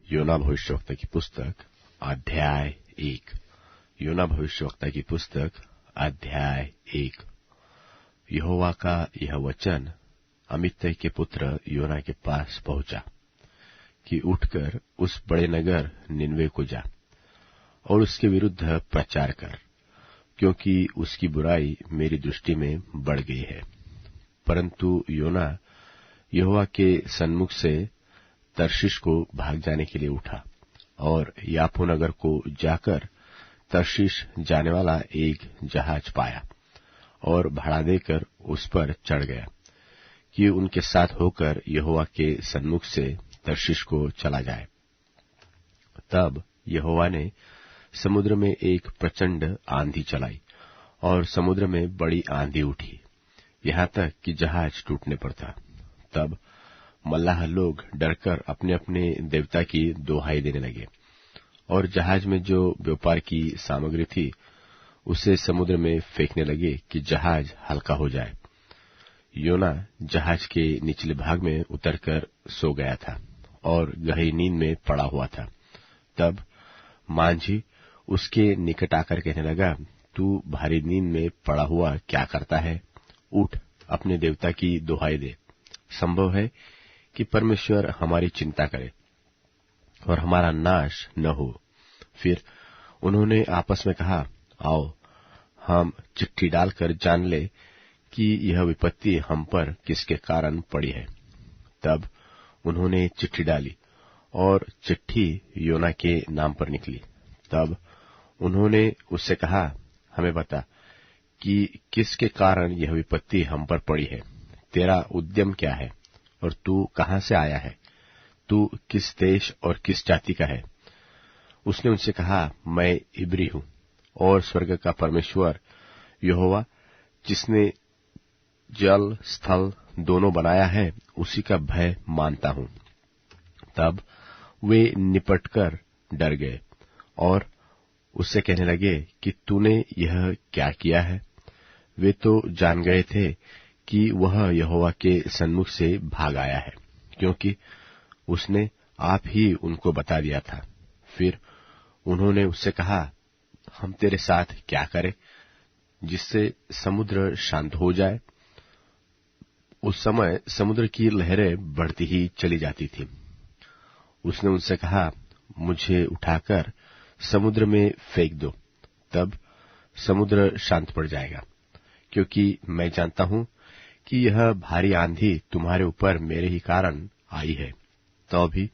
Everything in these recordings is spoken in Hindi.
योना भविष्यवक्ता की पुस्तक अध्याय 1। योना भविष्यवक्ता की पुस्तक अध्याय 1। यहोवा का यह वचन अमित्तै के पुत्र योना के पास पहुंचा कि उठकर उस बड़े नगर निनवे को जा और उसके विरुद्ध प्रचार कर, क्योंकि उसकी बुराई मेरी दृष्टि में बढ़ गई है। परंतु योना यहोवा के सन्मुख से तर्शीश को भाग जाने के लिए उठा और याफो नगर को जाकर तर्शीश जाने वाला एक जहाज पाया और भाड़ा देकर उस पर चढ़ गया कि उनके साथ होकर यहोवा के सन्मुख से तर्शीश को चला जाए। तब यहोवा ने समुद्र में एक प्रचंड आंधी चलाई और समुद्र में बड़ी आंधी उठी, यहाँ तक कि जहाज टूटने पर था। तब मल्लाह लोग डरकर अपने अपने देवता की दोहाई देने लगे और जहाज में जो व्यापार की सामग्री थी उसे समुद्र में फेंकने लगे कि जहाज हल्का हो जाए। योना जहाज के निचले भाग में उतरकर सो गया था और गहरी नींद में पड़ा हुआ था। तब मांझी उसके निकट आकर कहने लगा, तू भारी नींद में पड़ा हुआ क्या करता है? उठ, अपने देवता की दोहाई दे। संभव है कि परमेश्वर हमारी चिंता करे और हमारा नाश न हो। फिर उन्होंने आपस में कहा, आओ हम चिट्ठी डालकर जान ले कि यह विपत्ति हम पर किसके कारण पड़ी है। तब उन्होंने चिट्ठी डाली और चिट्ठी योना के नाम पर निकली। तब उन्होंने उससे कहा, हमें बता कि किसके कारण यह विपत्ति हम पर पड़ी है। तेरा उद्यम क्या है और तू कहां से आया है? तू किस देश और किस जाति का है? उसने उनसे कहा, मैं इब्री हूं और स्वर्ग का परमेश्वर यहोवा जिसने जल स्थल दोनों बनाया है उसी का भय मानता हूं। तब वे निपटकर डर गए और उससे कहने लगे कि तूने यह क्या किया है? वे तो जान गए थे कि वह यहोवा के सन्मुख से भाग आया है, क्योंकि उसने आप ही उनको बता दिया था। फिर उन्होंने उससे कहा, हम तेरे साथ क्या करें जिससे समुद्र शांत हो जाए? उस समय समुद्र की लहरें बढ़ती ही चली जाती थी। उसने उनसे कहा, मुझे उठाकर समुद्र में फेंक दो, तब समुद्र शांत पड़ जाएगा, क्योंकि मैं जानता हूं कि यह भारी आंधी तुम्हारे ऊपर मेरे ही कारण आई है। तो भी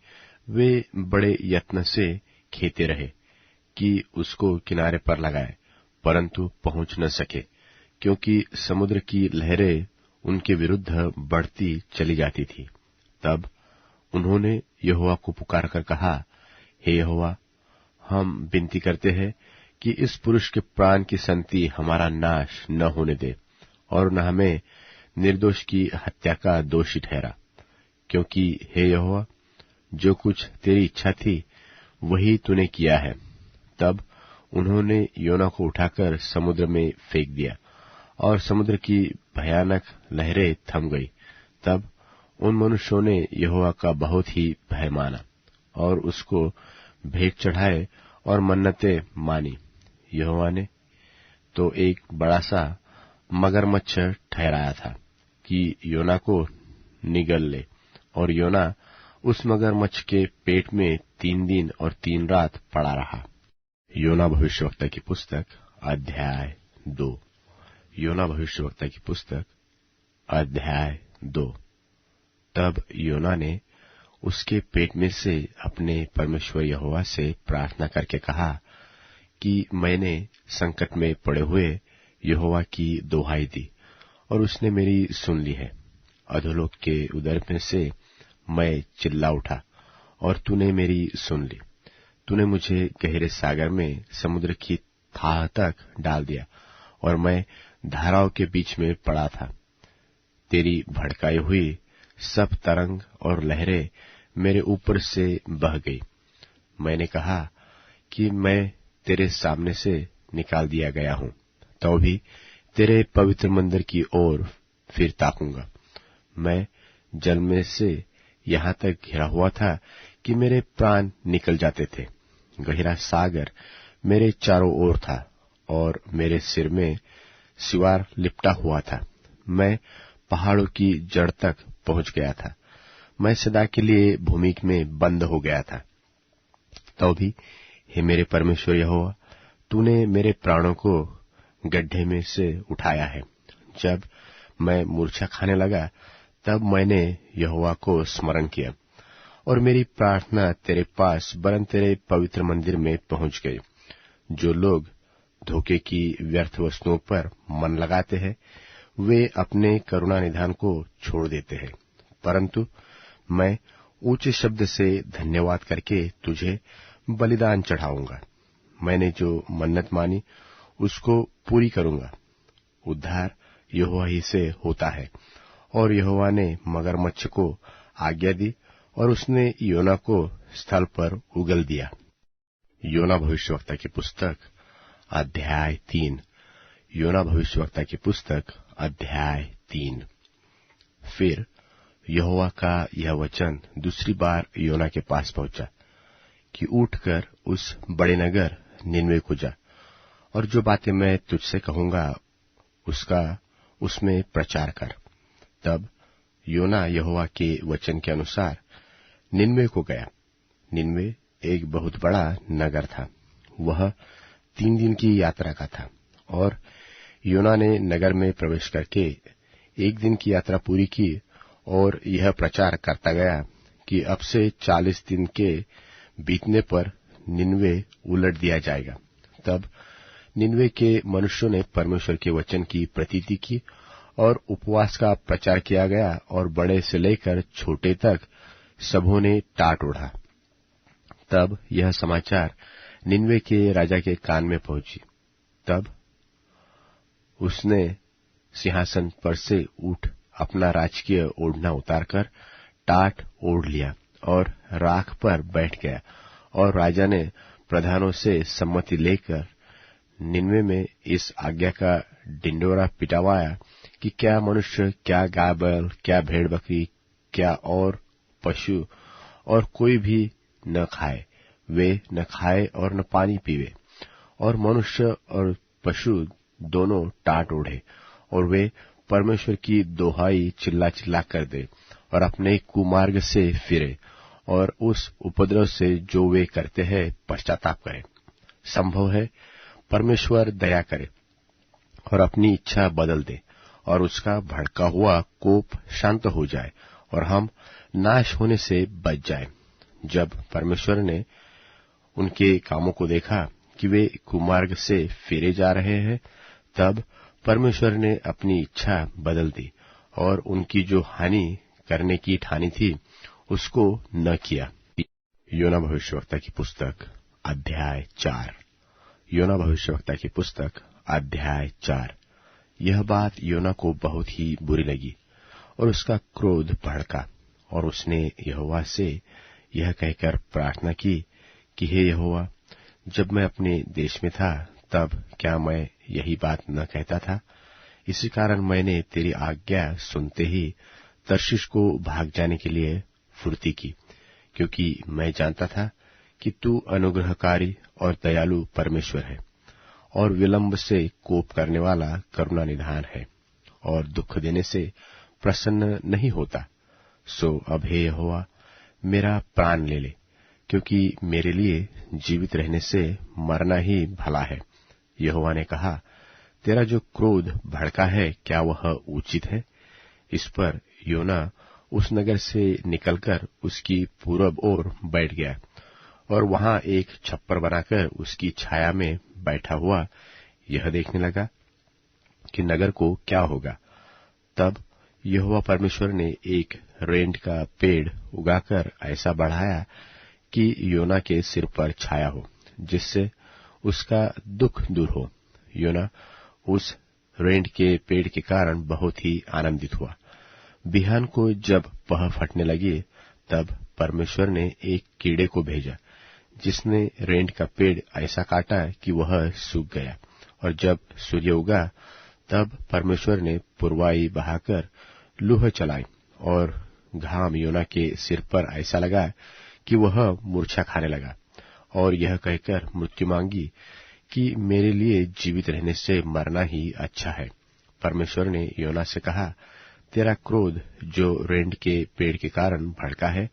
वे बड़े यत्न से खेते रहे कि उसको किनारे पर लगाए, परंतु पहुंच न सके, क्योंकि समुद्र की लहरें उनके विरुद्ध बढ़ती चली जाती थी। तब उन्होंने यहोवा को पुकार कर कहा, हे यहोवा, हम विनती करते हैं कि इस पुरुष के प्राण की संति हमारा नाश न होने दे और न हमें निर्दोष की हत्या का दोषी ठहरा, क्योंकि हे यहोवा, जो कुछ तेरी इच्छा थी वही तूने किया है। तब उन्होंने योना को उठाकर समुद्र में फेंक दिया और समुद्र की भयानक लहरें थम गई। तब उन मनुष्यों ने यहोवा का बहुत ही भय माना और उसको भेंट चढ़ाए और मन्नतें मानी। यहोवा ने तो एक बड़ा सा मगरमच्छ ठहराया था कि योना को निगल ले, और योना उस मगरमच्छ के पेट में 3 दिन और 3 रात पड़ा रहा। योना भविष्यवक्ता की पुस्तक अध्याय 2। योना भविष्यवक्ता की पुस्तक अध्याय 2। तब योना ने उसके पेट में से अपने परमेश्वर यहोवा से प्रार्थना करके कहा कि मैंने संकट में पड़े हुए यहोवा की दोहाई दी और उसने मेरी सुन ली है। अधोलोक के उदर में से मैं चिल्ला उठा और तूने मेरी सुन ली। तूने मुझे गहरे सागर में समुद्र की थाह तक डाल दिया और मैं धाराओं के बीच में पड़ा था। तेरी भड़काई हुई सब तरंग और लहरें मेरे ऊपर से बह गई। मैंने कहा कि मैं तेरे सामने से निकाल दिया गया हूं, तो भी तेरे पवित्र मंदिर की ओर फिर ताकूंगा। मैं जल में से यहां तक घिरा हुआ था कि मेरे प्राण निकल जाते थे। गहरा सागर मेरे चारों ओर था और मेरे सिर में सिवार लिपटा हुआ था। मैं पहाड़ों की जड़ तक पहुंच गया था। मैं सदा के लिए भूमि में बंद हो गया था। तो भी हे मेरे परमेश्वर यहोवा, तूने मेरे प्राणों को गड्ढे में से उठाया है। जब मैं मूर्छा खाने लगा, तब मैंने यहोवा को स्मरण किया और मेरी प्रार्थना तेरे पास वरन तेरे पवित्र मंदिर में पहुंच गई। जो लोग धोखे की व्यर्थ वस्तुओं पर मन लगाते हैं, वे अपने करुणा निधान को छोड़ देते हैं, परंतु मैं ऊंचे शब्द से धन्यवाद करके तुझे बलिदान चढ़ाऊंगा। मैंने जो मन्नत मानी उसको पूरी करूंगा। उद्धार यहोवा ही से होता है। और यहोवा ने मगरमच्छ को आज्ञा दी और उसने योना को स्थल पर उगल दिया। योना भविष्यवक्ता की पुस्तक अध्याय 3। योना भविष्यवक्ता की पुस्तक अध्याय 3। फिर यहोवा का यह वचन दूसरी बार योना के पास पहुंचा कि उठकर उस बड़े नगर निनवे को जा और जो बातें मैं तुझसे कहूंगा उसका उसमें प्रचार कर। तब योना यहोवा के वचन के अनुसार निनवे को गया। निनवे एक बहुत बड़ा नगर था। वह 3 दिन की यात्रा का था और योना ने नगर में प्रवेश करके 1 दिन की यात्रा पूरी की और यह प्रचार करता गया कि अब से 40 दिन के बीतने पर निनवे उलट दिया जाएगा। तब निनवे के मनुष्यों ने परमेश्वर के वचन की प्रतीति की और उपवास का प्रचार किया गया और बड़े से लेकर छोटे तक सबों ने टाट ओढ़ा। तब यह समाचार निनवे के राजा के कान में पहुंची। तब उसने सिंहासन पर से उठ अपना राजकीय ओढ़ना उतारकर टाट ओढ़ लिया और राख पर बैठ गया। और राजा ने प्रधानों से सम्मति लेकर निनवे में इस आज्ञा का डिंडोरा पिटवाया कि क्या मनुष्य, क्या गाय बैल, क्या भेड़ बकरी, क्या और पशु और कोई भी न खाए, वे न खाए और न पानी पीवे। और मनुष्य और पशु दोनों टाट ओढ़े और वे परमेश्वर की दोहाई चिल्ला चिल्ला कर दे और अपने कुमार्ग से फिरे और उस उपद्रव से जो वे करते हैं पश्चाताप करें। संभव है परमेश्वर दया करे और अपनी इच्छा बदल दे और उसका भड़का हुआ कोप शांत हो जाए और हम नाश होने से बच जाए। जब परमेश्वर ने उनके कामों को देखा कि वे कुमार्ग से फिरे जा रहे हैं, तब परमेश्वर ने अपनी इच्छा बदल दी और उनकी जो हानि करने की ठानी थी उसको न किया। योना भविष्यवक्ता की पुस्तक अध्याय 4। योना भविष्यवक्ता की पुस्तक अध्याय 4। यह बात योना को बहुत ही बुरी लगी और उसका क्रोध भड़का और उसने यहोवा से यह कहकर प्रार्थना की कि हे यहोवा, जब मैं अपने देश में था तब क्या मैं यही बात न कहता था? इसी कारण मैंने तेरी आज्ञा सुनते ही तर्शीश को भाग जाने के लिए फुर्ती की, क्योंकि मैं जानता था कि तू अनुग्रहकारी और दयालु परमेश्वर है और विलंब से कोप करने वाला करुणा निधान है और दुख देने से प्रसन्न नहीं होता। सो अब हे यहोवा, मेरा प्राण ले ले, क्योंकि मेरे लिए जीवित रहने से मरना ही भला है। यहोवा ने कहा, तेरा जो क्रोध भड़का है, क्या वह उचित है? इस पर योना उस नगर से निकलकर उसकी पूरब ओर बैठ गया और वहां एक छप्पर बनाकर उसकी छाया में बैठा हुआ यह देखने लगा कि नगर को क्या होगा। तब यहोवा परमेश्वर ने एक रेंट का पेड़ उगाकर ऐसा बढ़ाया कि योना के सिर पर छाया हो, जिससे उसका दुख दूर हो। योना उस रेंट के पेड़ के कारण बहुत ही आनंदित हुआ। बिहान को जब पह फटने लगी, तब परमेश्वर ने एक कीड़े को भेजा, जिसने रेंट का पेड़ ऐसा काटा कि वह सूख गया। और जब सूर्य उगा, तब परमेश्वर ने पुरवाई बहाकर लूह चलाई और घाम योना के सिर पर ऐसा लगा कि वह मूर्छा खाने लगा और यह कहकर मृत्यु मांगी कि मेरे लिए जीवित रहने से मरना ही अच्छा है। परमेश्वर ने योना से कहा, तेरा क्रोध जो रेंड के पेड़ के कारण भड़का है,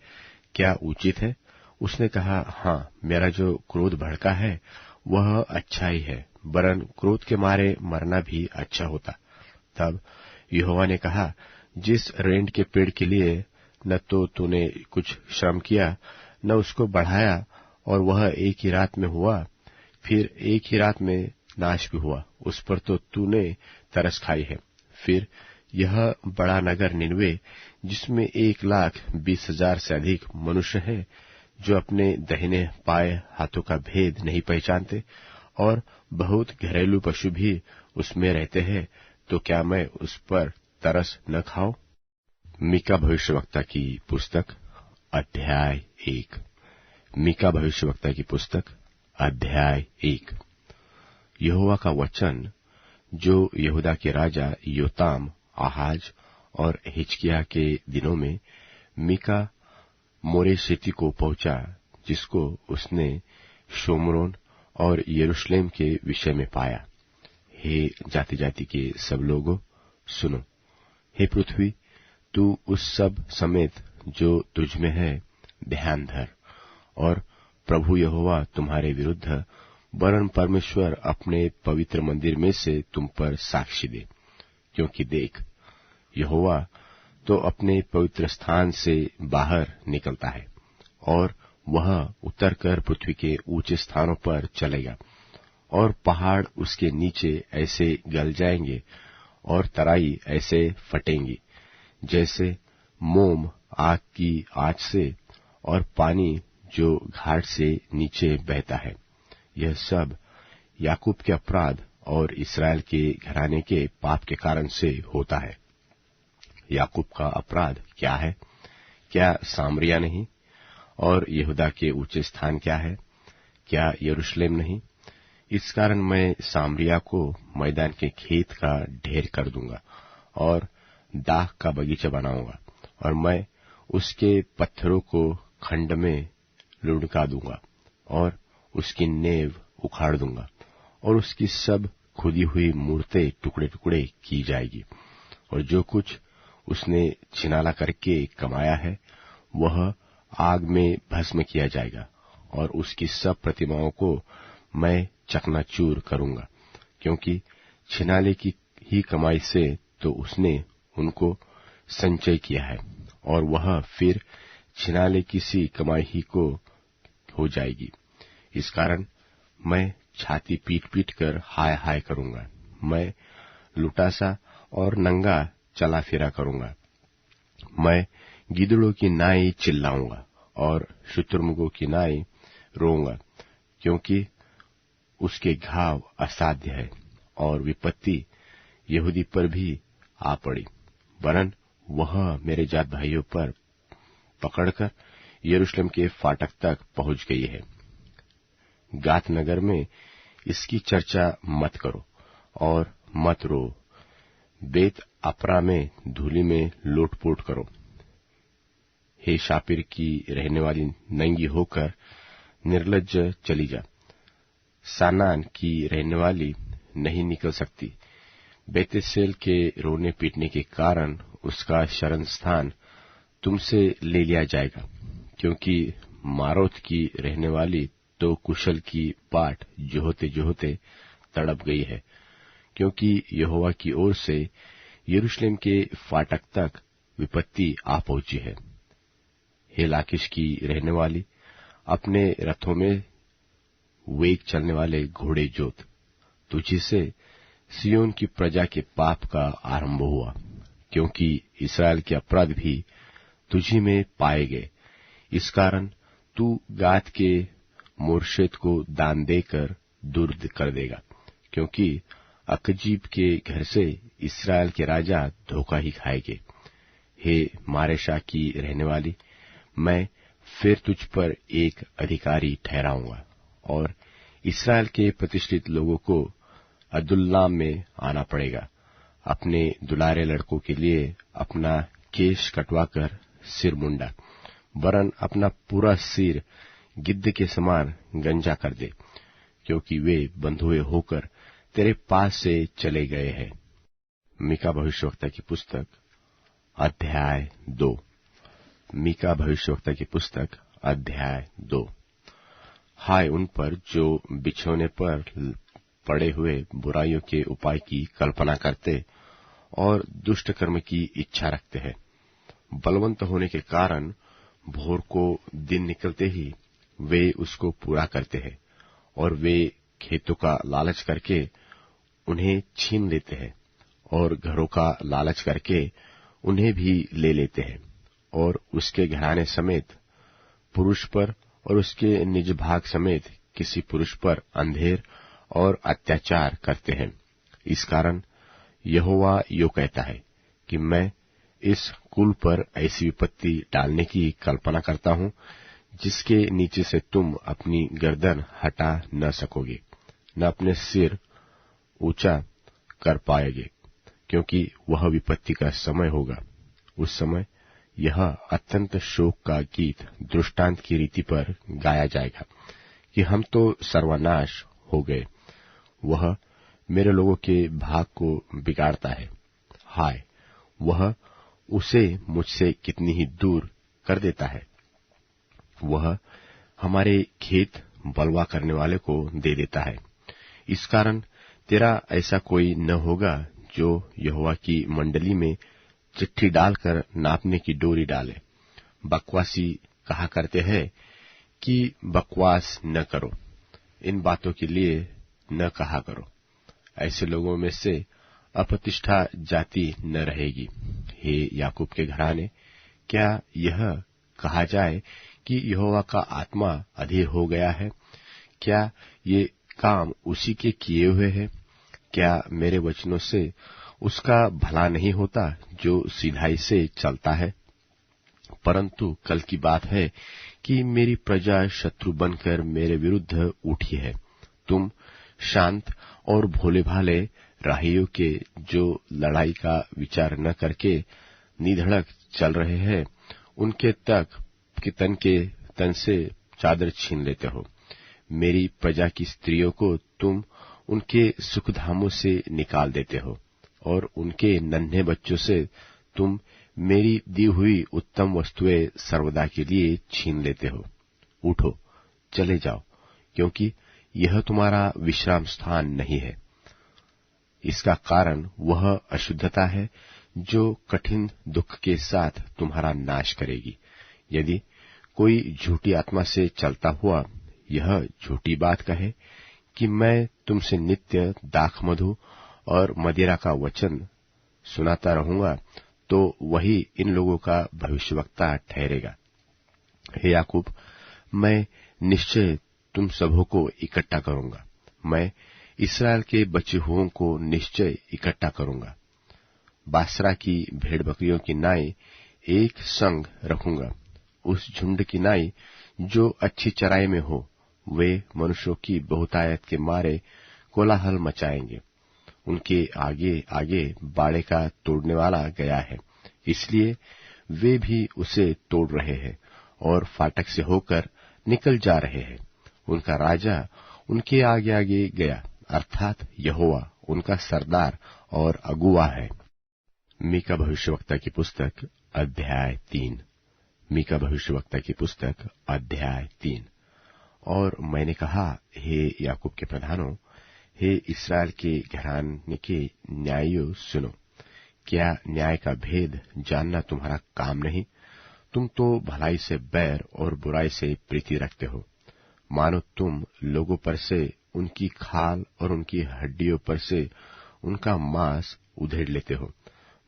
क्या उचित है? उसने कहा, हाँ, मेरा जो क्रोध भड़का है वह अच्छा ही है, वरन क्रोध के मारे मरना भी अच्छा होता। तब यहोवा ने कहा, जिस रेंड के पेड़ के लिए न तो तूने कुछ श्रम किया, न उसको बढ़ाया, और वह एक ही रात में हुआ, फिर एक ही रात में नाश भी हुआ, उस पर तो तूने तरस खाई है। फिर यह बड़ा नगर निनवे, जिसमें 1,20,000 से अधिक मनुष्य हैं, जो अपने दाहिने बाएं हाथों का भेद नहीं पहचानते, और बहुत घरेलू पशु भी उसमें रहते हैं, तो क्या मैं उस पर तरस न खाऊं? मीका भविष्यवक्ता की पुस्तक अध्याय 1। मीका भविष्यवक्ता की पुस्तक अध्याय 1। यहोवा का वचन जो यहूदा के राजा योताम, आहाज और हिजकिय्याह के दिनों में मीका मोरेशेती को पहुंचा, जिसको उसने शोमरोन और यरूशलेम के विषय में पाया। हे जाति जाति के सब लोगों, सुनो। हे पृथ्वी, तू उस सब समेत जो तुझ में है ध्यान धर, और प्रभु यहोवा तुम्हारे विरुद्ध वरन परमेश्वर अपने पवित्र मंदिर में से तुम पर साक्षी दे। क्योंकि देख, यहोवा तो अपने पवित्र स्थान से बाहर निकलता है, और वह उतरकर पृथ्वी के ऊंचे स्थानों पर चलेगा, और पहाड़ उसके नीचे ऐसे गल जाएंगे और तराई ऐसे फटेंगी, जैसे मोम आग की आंच से, और पानी जो घाट से नीचे बहता है। यह सब याकूब के अपराध और इस्राएल के घराने के पाप के कारण से होता है। याकूब का अपराध क्या है? क्या सामरिया नहीं? और यहूदा के ऊंचे स्थान क्या है? क्या यरूशलेम नहीं? इस कारण मैं सामरिया को मैदान के खेत का ढेर कर दूंगा और दाख का बगीचा बनाऊंगा, और मैं उसके पत्थरों को खंड में लुढ़का दूंगा, और उसकी नेव उखाड़ दूंगा, और उसकी सब खुदी हुई मूर्तें टुकड़े टुकड़े की जाएगी, और जो कुछ उसने छिनाला करके कमाया है वह आग में भस्म किया जाएगा, और उसकी सब प्रतिमाओं को मैं चकनाचूर करूंगा, क्योंकि छिनाले की ही कमाई से तो उसने उनको संचय किया है, और वह फिर छिनाले की सी कमाई ही को हो जाएगी। इस कारण मैं छाती पीट पीट कर हाय हाय करूंगा, मैं लुटासा और नंगा चला फिरा करूंगा, मैं गिदड़ों की नाई चिल्लाऊंगा और शुतुरमुर्गों की नाई रोऊंगा, क्योंकि उसके घाव असाध्य है, और विपत्ति यहूदी पर भी आ पड़ी, वरन वह मेरे जात भाइयों पर पकड़कर यरूशलेम के फाटक तक पहुंच गई है। गात नगर में इसकी चर्चा मत करो और मत रो, बेत अपरा में धूलि में लोटपोट करो। हे शापिर की रहने वाली नंगी होकर निर्लज्ज चली जा, सानान की रहने वाली नहीं निकल सकती। बेतेसेल के रोने पीटने के कारण उसका शरण स्थान तुमसे ले लिया जाएगा, क्योंकि मारोत की रहने वाली तो कुशल की बाट जोहते जोहते तड़प गई है, क्योंकि यहोवा की ओर से यरूशलेम के फाटक तक विपत्ति आ पहुंची है। हे लाकिश की रहने वाली, अपने रथों में वेग चलने वाले घोड़े जोत, तुझी से सियोन की प्रजा के पाप का आरंभ हुआ, क्योंकि इस्राएल के अपराध भी तुझी में पाए गए। इस कारण तू गात के मोर्शेत को दान देकर दूर कर देगा, क्योंकि अकजीब के घर से इस्राएल के राजा धोखा ही खाएंगे। हे मारेशा की रहने वाली, मैं फिर तुझ पर एक अधिकारी ठहराऊंगा, और इस्राएल के प्रतिष्ठित लोगों को अदुल्लाम में आना पड़ेगा, अपने दुलारे लड़कों के लिए अपना केश कटवाकर सिर मुंडा, वरन अपना पूरा सिर गिद्ध के समान गंजा कर दे, क्योंकि वे बंधुए होकर तेरे पास से चले गए हैं। मीका भविष्यवक्ता की पुस्तक अध्याय 2। मीका भविष्यवक्ता की पुस्तक अध्याय 2। हाय उन पर जो बिछौने पर पड़े हुए बुराइयों के उपाय की कल्पना करते और दुष्ट कर्म की इच्छा रखते हैं। बलवंत होने के कारण भोर को दिन निकलते ही वे उसको पूरा करते हैं, और वे खेतों का लालच करके उन्हें छीन लेते हैं, और घरों का लालच करके उन्हें भी ले लेते हैं, और उसके घराने समेत पुरुष पर और उसके निज भाग समेत किसी पुरुष पर अंधेर और अत्याचार करते हैं। इस कारण यहोवा यो कहता है कि मैं इस कुल पर ऐसी विपत्ति डालने की कल्पना करता हूं, जिसके नीचे से तुम अपनी गर्दन हटा न सकोगे, न अपने सिर ऊंचा कर पाएंगे, क्योंकि वह विपत्ति का समय होगा। उस समय यह अत्यंत शोक का गीत दृष्टांत की रीति पर गाया जाएगा कि हम तो सर्वनाश हो गए, वह मेरे लोगों के भाग को बिगाड़ता है। हाय, वह उसे मुझसे कितनी ही दूर कर देता है। वह हमारे खेत बलवा करने वाले को दे देता है। इस कारण तेरा ऐसा कोई न होगा जो यहोवा की मंडली में चिट्ठी डालकर नापने की डोरी डाले। बकवासी कहा करते हैं कि बकवास न करो, इन बातों के लिए न कहा करो। ऐसे लोगों में से अप्रतिष्ठा जाति न रहेगी। हे याकूब के घराने, क्या यह कहा जाए कि यहोवा का आत्मा अधीर हो गया है? क्या ये काम उसी के किए हुए हैं? क्या मेरे वचनों से उसका भला नहीं होता जो सिधाई से चलता है? परंतु कल की बात है कि मेरी प्रजा शत्रु बनकर मेरे विरुद्ध उठी है। तुम शांत और भोले भाले राहियों के जो लड़ाई का विचार न करके निधड़क चल रहे हैं, उनके तन से चादर छीन लेते हो। मेरी प्रजा की स्त्रियों को तुम उनके सुखधामों से निकाल देते हो, और उनके नन्हे बच्चों से तुम मेरी दी हुई उत्तम वस्तुएं सर्वदा के लिए छीन लेते हो। उठो, चले जाओ, क्योंकि यह तुम्हारा विश्राम स्थान नहीं है। इसका कारण वह अशुद्धता है जो कठिन दुख के साथ तुम्हारा नाश करेगी। यदि कोई झूठी आत्मा से चलता हुआ यह झूठी बात कहे कि मैं तुमसे नित्य दाख मधु और मदिरा का वचन सुनाता रहूंगा, तो वही इन लोगों का भविष्यवक्ता ठहरेगा। हे याकूब, मैं निश्चय तुम सबों को इकट्ठा करूंगा। मैं इस्राएल के बचे हुओं को निश्चय इकट्ठा करूंगा। बासरा की भेड़ बकरियों की नाई एक संग रखूंगा। उस झुंड की नाई जो अच्छी चराई में हो, वे मनुष्यों की बहुतायत के मारे कोलाहल मचाएंगे। उनके आगे आगे बाड़े का तोड़ने वाला गया है, इसलिए वे भी उसे तोड़ रहे हैं और फाटक से होकर निकल जा रहे हैं। उनका राजा उनके आगे आगे गया, अर्थात यहोवा उनका सरदार और अगुवा है। मीका भविष्यवक्ता की पुस्तक अध्याय 3। मीका भविष्यवक्ता की पुस्तक अध्याय 3। और मैंने कहा, हे याकूब के प्रधानों, हे इस्राएल के घराने के न्यायियों, सुनो। क्या न्याय का भेद जानना तुम्हारा काम नहीं? तुम तो भलाई से बैर और बुराई से प्रीति रखते हो। मानो तुम लोगों पर से उनकी खाल और उनकी हड्डियों पर से उनका मांस उधेड़ लेते हो,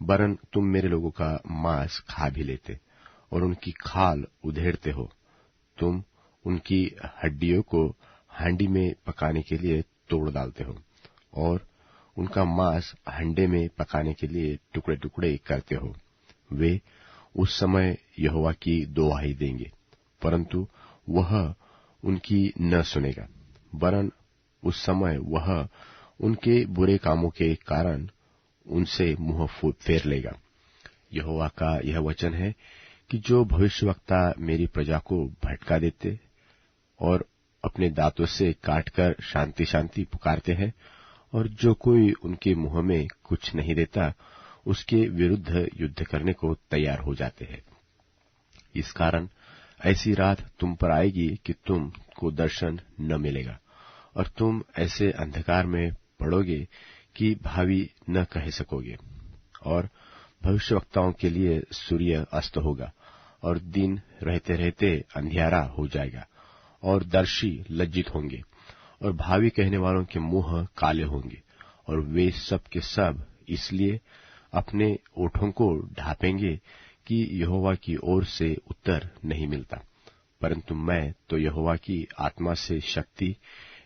वरन तुम मेरे लोगों का मांस खा भी लेते और उनकी खाल उधेड़ते हो। तुम उनकी हड्डियों को हांडी में पकाने के लिए तोड़ डालते हो और उनका मांस हंडे में पकाने के लिए टुकड़े टुकड़े करते हो। वे उस समय यहोवा की दुहाई देंगे, परंतु वह उनकी न सुनेगा, वरन उस समय वह उनके बुरे कामों के कारण उनसे मुंह फेर लेगा। यहोवा का यह वचन है कि जो भविष्यवक्ता मेरी प्रजा को भटका देते और अपने दांतों से काटकर शांति शांति पुकारते हैं, और जो कोई उनके मुंह में कुछ नहीं देता उसके विरुद्ध युद्ध करने को तैयार हो जाते हैं। इस कारण ऐसी रात तुम पर आएगी कि तुमको दर्शन न मिलेगा, और तुम ऐसे अंधकार में पड़ोगे कि भावी न कह सकोगे। और भविष्यवक्ताओं के लिए सूर्य अस्त होगा, और दिन रहते रहते अंधियारा हो जाएगा, और दर्शी लज्जित होंगे, और भावी कहने वालों के मुंह काले होंगे, और वे सब के सब इसलिए अपने ओठों को ढांपेंगे कि यहोवा की ओर से उत्तर नहीं मिलता। परंतु मैं तो यहोवा की आत्मा से शक्ति,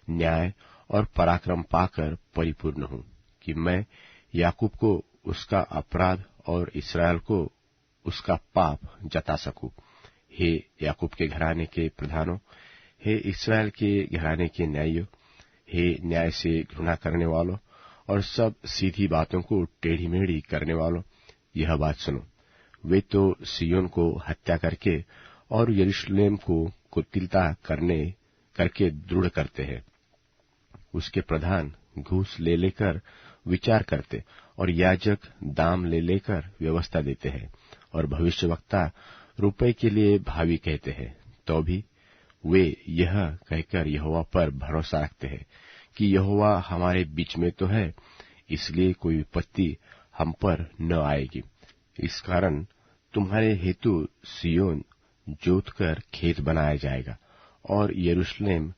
न्याय और पराक्रम पाकर परिपूर्ण हूं, कि मैं याकूब को उसका अपराध और इस्राएल को उसका पाप जता सकूं। हे याकूब के घराने के प्रधानों, हे इस्राएल के घराने के न्यायियों, हे न्याय से घृणा करने वालों और सब सीधी बातों को टेढ़ी मेढ़ी करने वालों, यह बात सुनो। वे तो सिय्योन को हत्या करके और यरूशलेम को कुटिलता करके दृढ़ करते हैं। उसके प्रधान घूस ले लेकर विचार करते, और याजक दाम ले लेकर व्यवस्था देते हैं, और भविष्यवक्ता रुपए के लिए भावी कहते हैं। तो भी वे यह कहकर यहोवा पर भरोसा रखते हैं कि यहोवा हमारे बीच में तो है, इसलिए कोई विपत्ति हम पर न आएगी। इस कारण तुम्हारे हेतु सिय्योन जोतकर खेत बनाया जाएगा, और यरूशलेम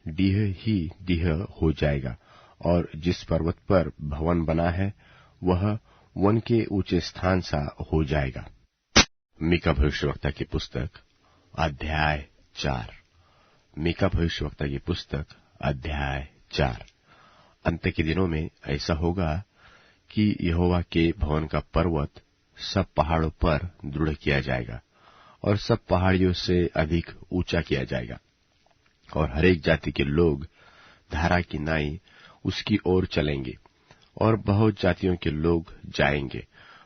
डीह ही डीह हो जाएगा, और जिस पर्वत पर भवन बना है वह वन के ऊंचे स्थान सा हो जाएगा। मीका भविष्यवक्ता की पुस्तक अध्याय 4। मीका भविष्यवक्ता की पुस्तक अध्याय 4। अंत के दिनों में ऐसा होगा कि यहोवा के भवन का पर्वत सब पहाड़ों पर दृढ़ किया जाएगा, और सब पहाड़ियों से अधिक ऊंचा किया जाएगा, और हरेक जाति के लोग धारा की नाई उसकी ओर चलेंगे, और बहुत जातियों के लोग जाएंगे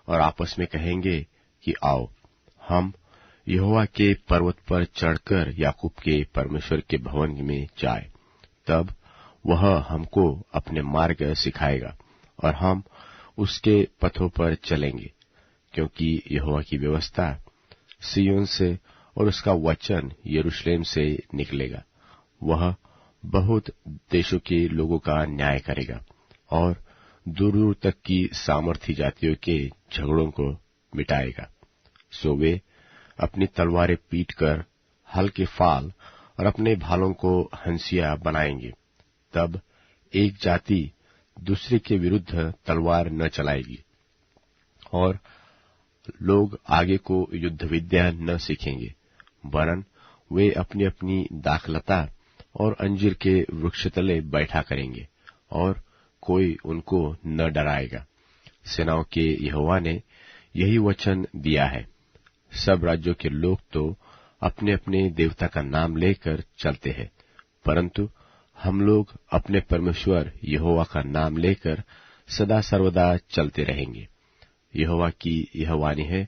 और आपस में कहेंगे कि आओ, हम यहोवा के पर्वत पर चढ़कर याकूब के परमेश्वर के भवन में जाए। तब वह हमको अपने मार्ग सिखाएगा, और हम उसके पथों पर चलेंगे, क्योंकि यहोवा की व्यवस्था सिय्योन से और उसका वचन यरूशलेम से निकलेगा। वह बहुत देशों के लोगों का न्याय करेगा, और दूर दूर तक की सामर्थी जातियों के झगड़ों को मिटाएगा। सो वे अपनी तलवारें पीटकर हल के फाल और अपने भालों को हंसिया बनाएंगे। तब एक जाति दूसरे के विरुद्ध तलवार न चलाएगी, और लोग आगे को युद्ध विद्या न सीखेंगे, वरन वे अपनी अपनी दाखलता और अंजीर के वृक्ष तले बैठा करेंगे, और कोई उनको न डराएगा। सेनाओं के यहोवा ने यही वचन दिया है। सब राज्यों के लोग तो अपने अपने देवता का नाम लेकर चलते हैं, परंतु हम लोग अपने परमेश्वर यहोवा का नाम लेकर सदा सर्वदा चलते रहेंगे। यहोवा की यह वाणी है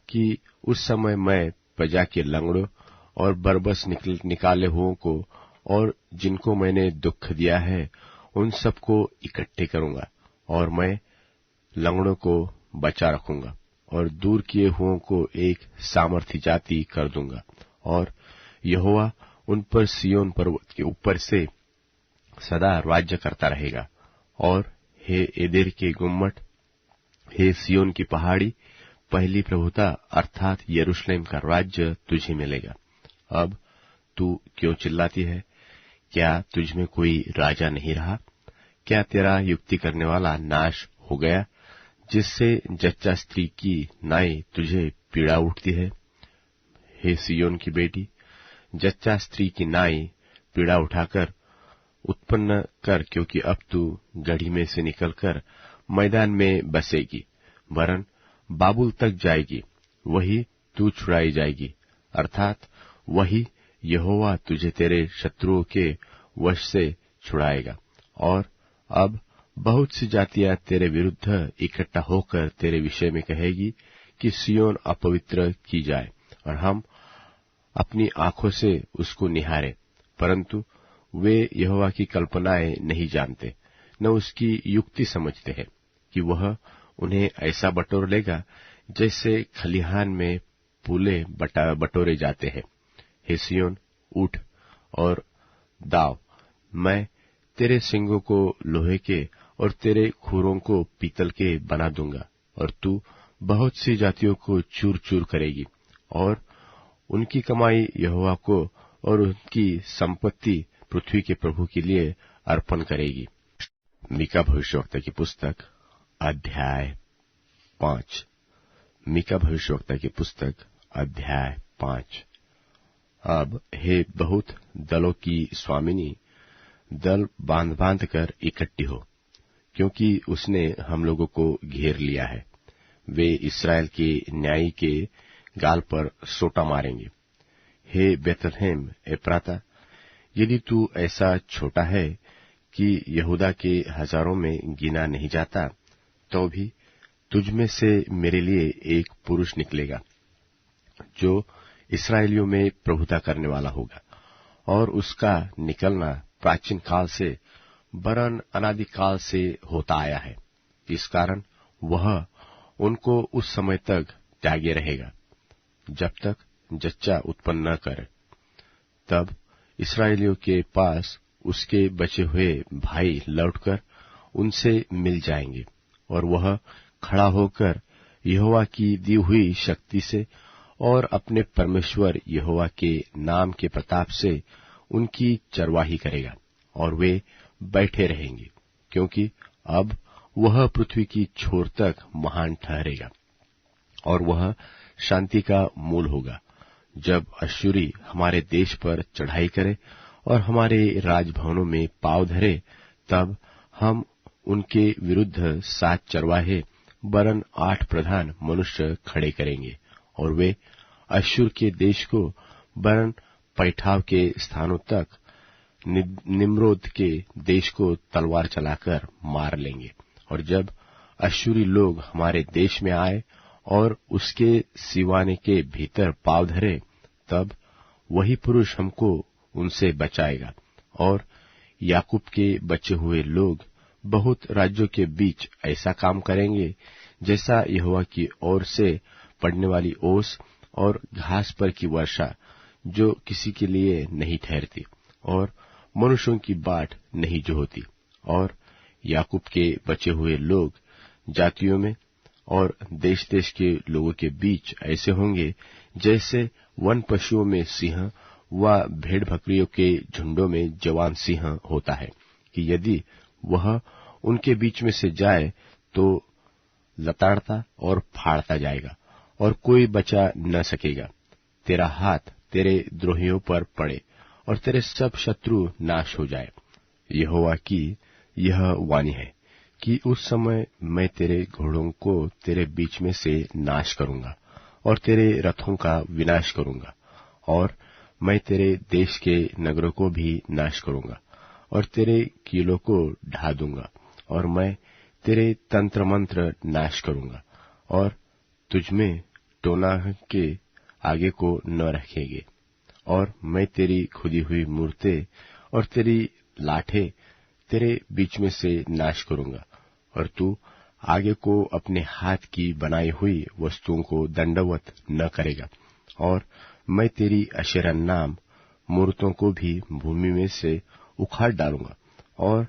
कि उस समय मैं प्रजा के लंगड़ों और बरबस निकाले हुओं को और जिनको मैंने दुख दिया है उन सबको इकट्ठे करूंगा, और मैं लंगड़ों को बचा रखूंगा, और दूर किए हुओं को एक सामर्थी जाति कर दूंगा, और यहोवा उन पर सिय्योन पर्वत के ऊपर से सदा राज्य करता रहेगा। और हे एदेर के गुम्मट, हे सिय्योन की पहाड़ी, पहली प्रभुता अर्थात यरूशलेम का राज्य तुझे मिलेगा। अब तू क्यों चिल्लाती है? क्या तुझ में कोई राजा नहीं रहा? क्या तेरा युक्ति करने वाला नाश हो गया, जिससे जच्चा स्त्री की नाई तुझे पीड़ा उठती है? हे सिय्योन की बेटी, जच्चा स्त्री की नाई पीड़ा उठाकर उत्पन्न कर, क्योंकि अब तू गढ़ी में से निकलकर मैदान में बसेगी, वरन बाबुल तक जाएगी, वही तू छुड़ाई जाएगी, अर्थात वही यहोवा तुझे तेरे शत्रुओं के वश से छुड़ाएगा। और अब बहुत सी जातियां तेरे विरुद्ध इकट्ठा होकर तेरे विषय में कहेगी कि सिय्योन अपवित्र की जाए और हम अपनी आंखों से उसको निहारें, परंतु वे यहोवा की कल्पनाएं नहीं जानते, न उसकी युक्ति समझते हैं कि वह उन्हें ऐसा बटोर लेगा जैसे खलिहान में फूले बटोरे जाते हैं। हे सिय्योन, उठ और दाव, मैं तेरे सींगों को लोहे के और तेरे खुरों को पीतल के बना दूंगा, और तू बहुत सी जातियों को चूर चूर करेगी और उनकी कमाई यहोवा को और उनकी संपत्ति पृथ्वी के प्रभु के लिए अर्पण करेगी। मीका भविष्यवक्ता की पुस्तक अध्याय 5। मीका भविष्यवक्ता की पुस्तक अध्याय 5। अब हे बहुत दलों की स्वामिनी, दल बांध बांध कर इकट्ठी हो, क्योंकि उसने हम लोगों को घेर लिया है। वे इसराइल के न्यायी के गाल पर सोटा मारेंगे। हे बेथलेहम एप्राता, यदि तू ऐसा छोटा है कि यहूदा के हजारों में गिना नहीं जाता, तो भी तुझ में से मेरे लिए एक पुरुष निकलेगा जो इस्राएलियों में प्रभुता करने वाला होगा, और उसका निकलना प्राचीन काल से वरन अनादिकाल से होता आया है। इस कारण वह उनको उस समय तक त्यागे रहेगा जब तक जच्चा उत्पन्न न करे। तब इस्राएलियों के पास उसके बचे हुए भाई लौटकर उनसे मिल जाएंगे, और वह खड़ा होकर यहोवा की दी हुई शक्ति से और अपने परमेश्वर यहोवा के नाम के प्रताप से उनकी चरवाही करेगा, और वे बैठे रहेंगे, क्योंकि अब वह पृथ्वी की छोर तक महान ठहरेगा, और वह शांति का मूल होगा। जब अश्शूरी हमारे देश पर चढ़ाई करे और हमारे राजभवनों में पांव धरे, तब हम उनके विरुद्ध 7 चरवाहे वरन 8 प्रधान मनुष्य खड़े करेंगे, और वे अश्शूर के देश को वरन पैठाव के स्थानों तक निम्रोद के देश को तलवार चलाकर मार लेंगे। और जब अश्शूरी लोग हमारे देश में आए और उसके सिवाने के भीतर पांव धरे, तब वही पुरुष हमको उनसे बचाएगा, और याकूब के बचे हुए लोग बहुत राज्यों के बीच ऐसा काम करेंगे जैसा यहोवा की ओर से पड़ने वाली ओस और घास पर की वर्षा, जो किसी के लिए नहीं ठहरती और मनुष्यों की बाट नहीं जो होती। और याकूब के बचे हुए लोग जातियों में और देश देश के लोगों के बीच ऐसे होंगे जैसे वन पशुओं में सिंह व भेड़ बकरियों के झुंडों में जवान सिंह होता है, कि यदि वह उनके बीच में से जाए तो लताड़ता और फाड़ता जाएगा, और कोई बचा न सकेगा। तेरा हाथ तेरे द्रोहियों पर पड़े और तेरे सब शत्रु नाश हो जाए। यहोवा की यह वाणी है कि उस समय मैं तेरे घोड़ों को तेरे बीच में से नाश करूंगा और तेरे रथों का विनाश करूंगा, और मैं तेरे देश के नगरों को भी नाश करूंगा और तेरे किलों को ढा दूंगा, और मैं तेरे तंत्र मंत्र नाश करूंगा, और तुझमें टोना के आगे को न रखेंगे। और मैं तेरी खुदी हुई मूर्तें और तेरी लाठें तेरे बीच में से नाश करूंगा, और तू आगे को अपने हाथ की बनाई हुई वस्तुओं को दंडवत न करेगा। और मैं तेरी अशेरा नाम मूर्तों को भी भूमि में से उखाड़ डालूंगा और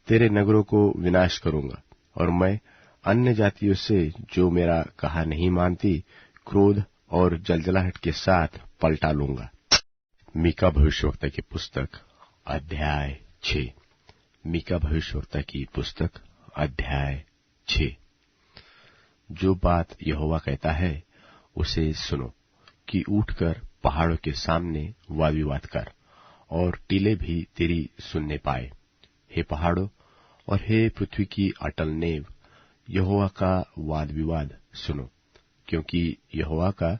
तेरे नगरों को विनाश करूंगा, और मैं अन्य जातियों से जो मेरा कहा नहीं मानती क्रोध और जलजलाहट के साथ पलटा लूंगा। मीका भविष्यवक्ता की पुस्तक अध्याय 6। मीका भविष्यवक्ता की पुस्तक अध्याय 6। जो बात यहोवा कहता है उसे सुनो, कि उठकर पहाड़ों के सामने वाद विवाद कर, और टीले भी तेरी सुनने पाए। हे पहाड़ों और हे पृथ्वी की अटल नेव, यहोवा का वाद विवाद सुनो, क्योंकि यहोवा का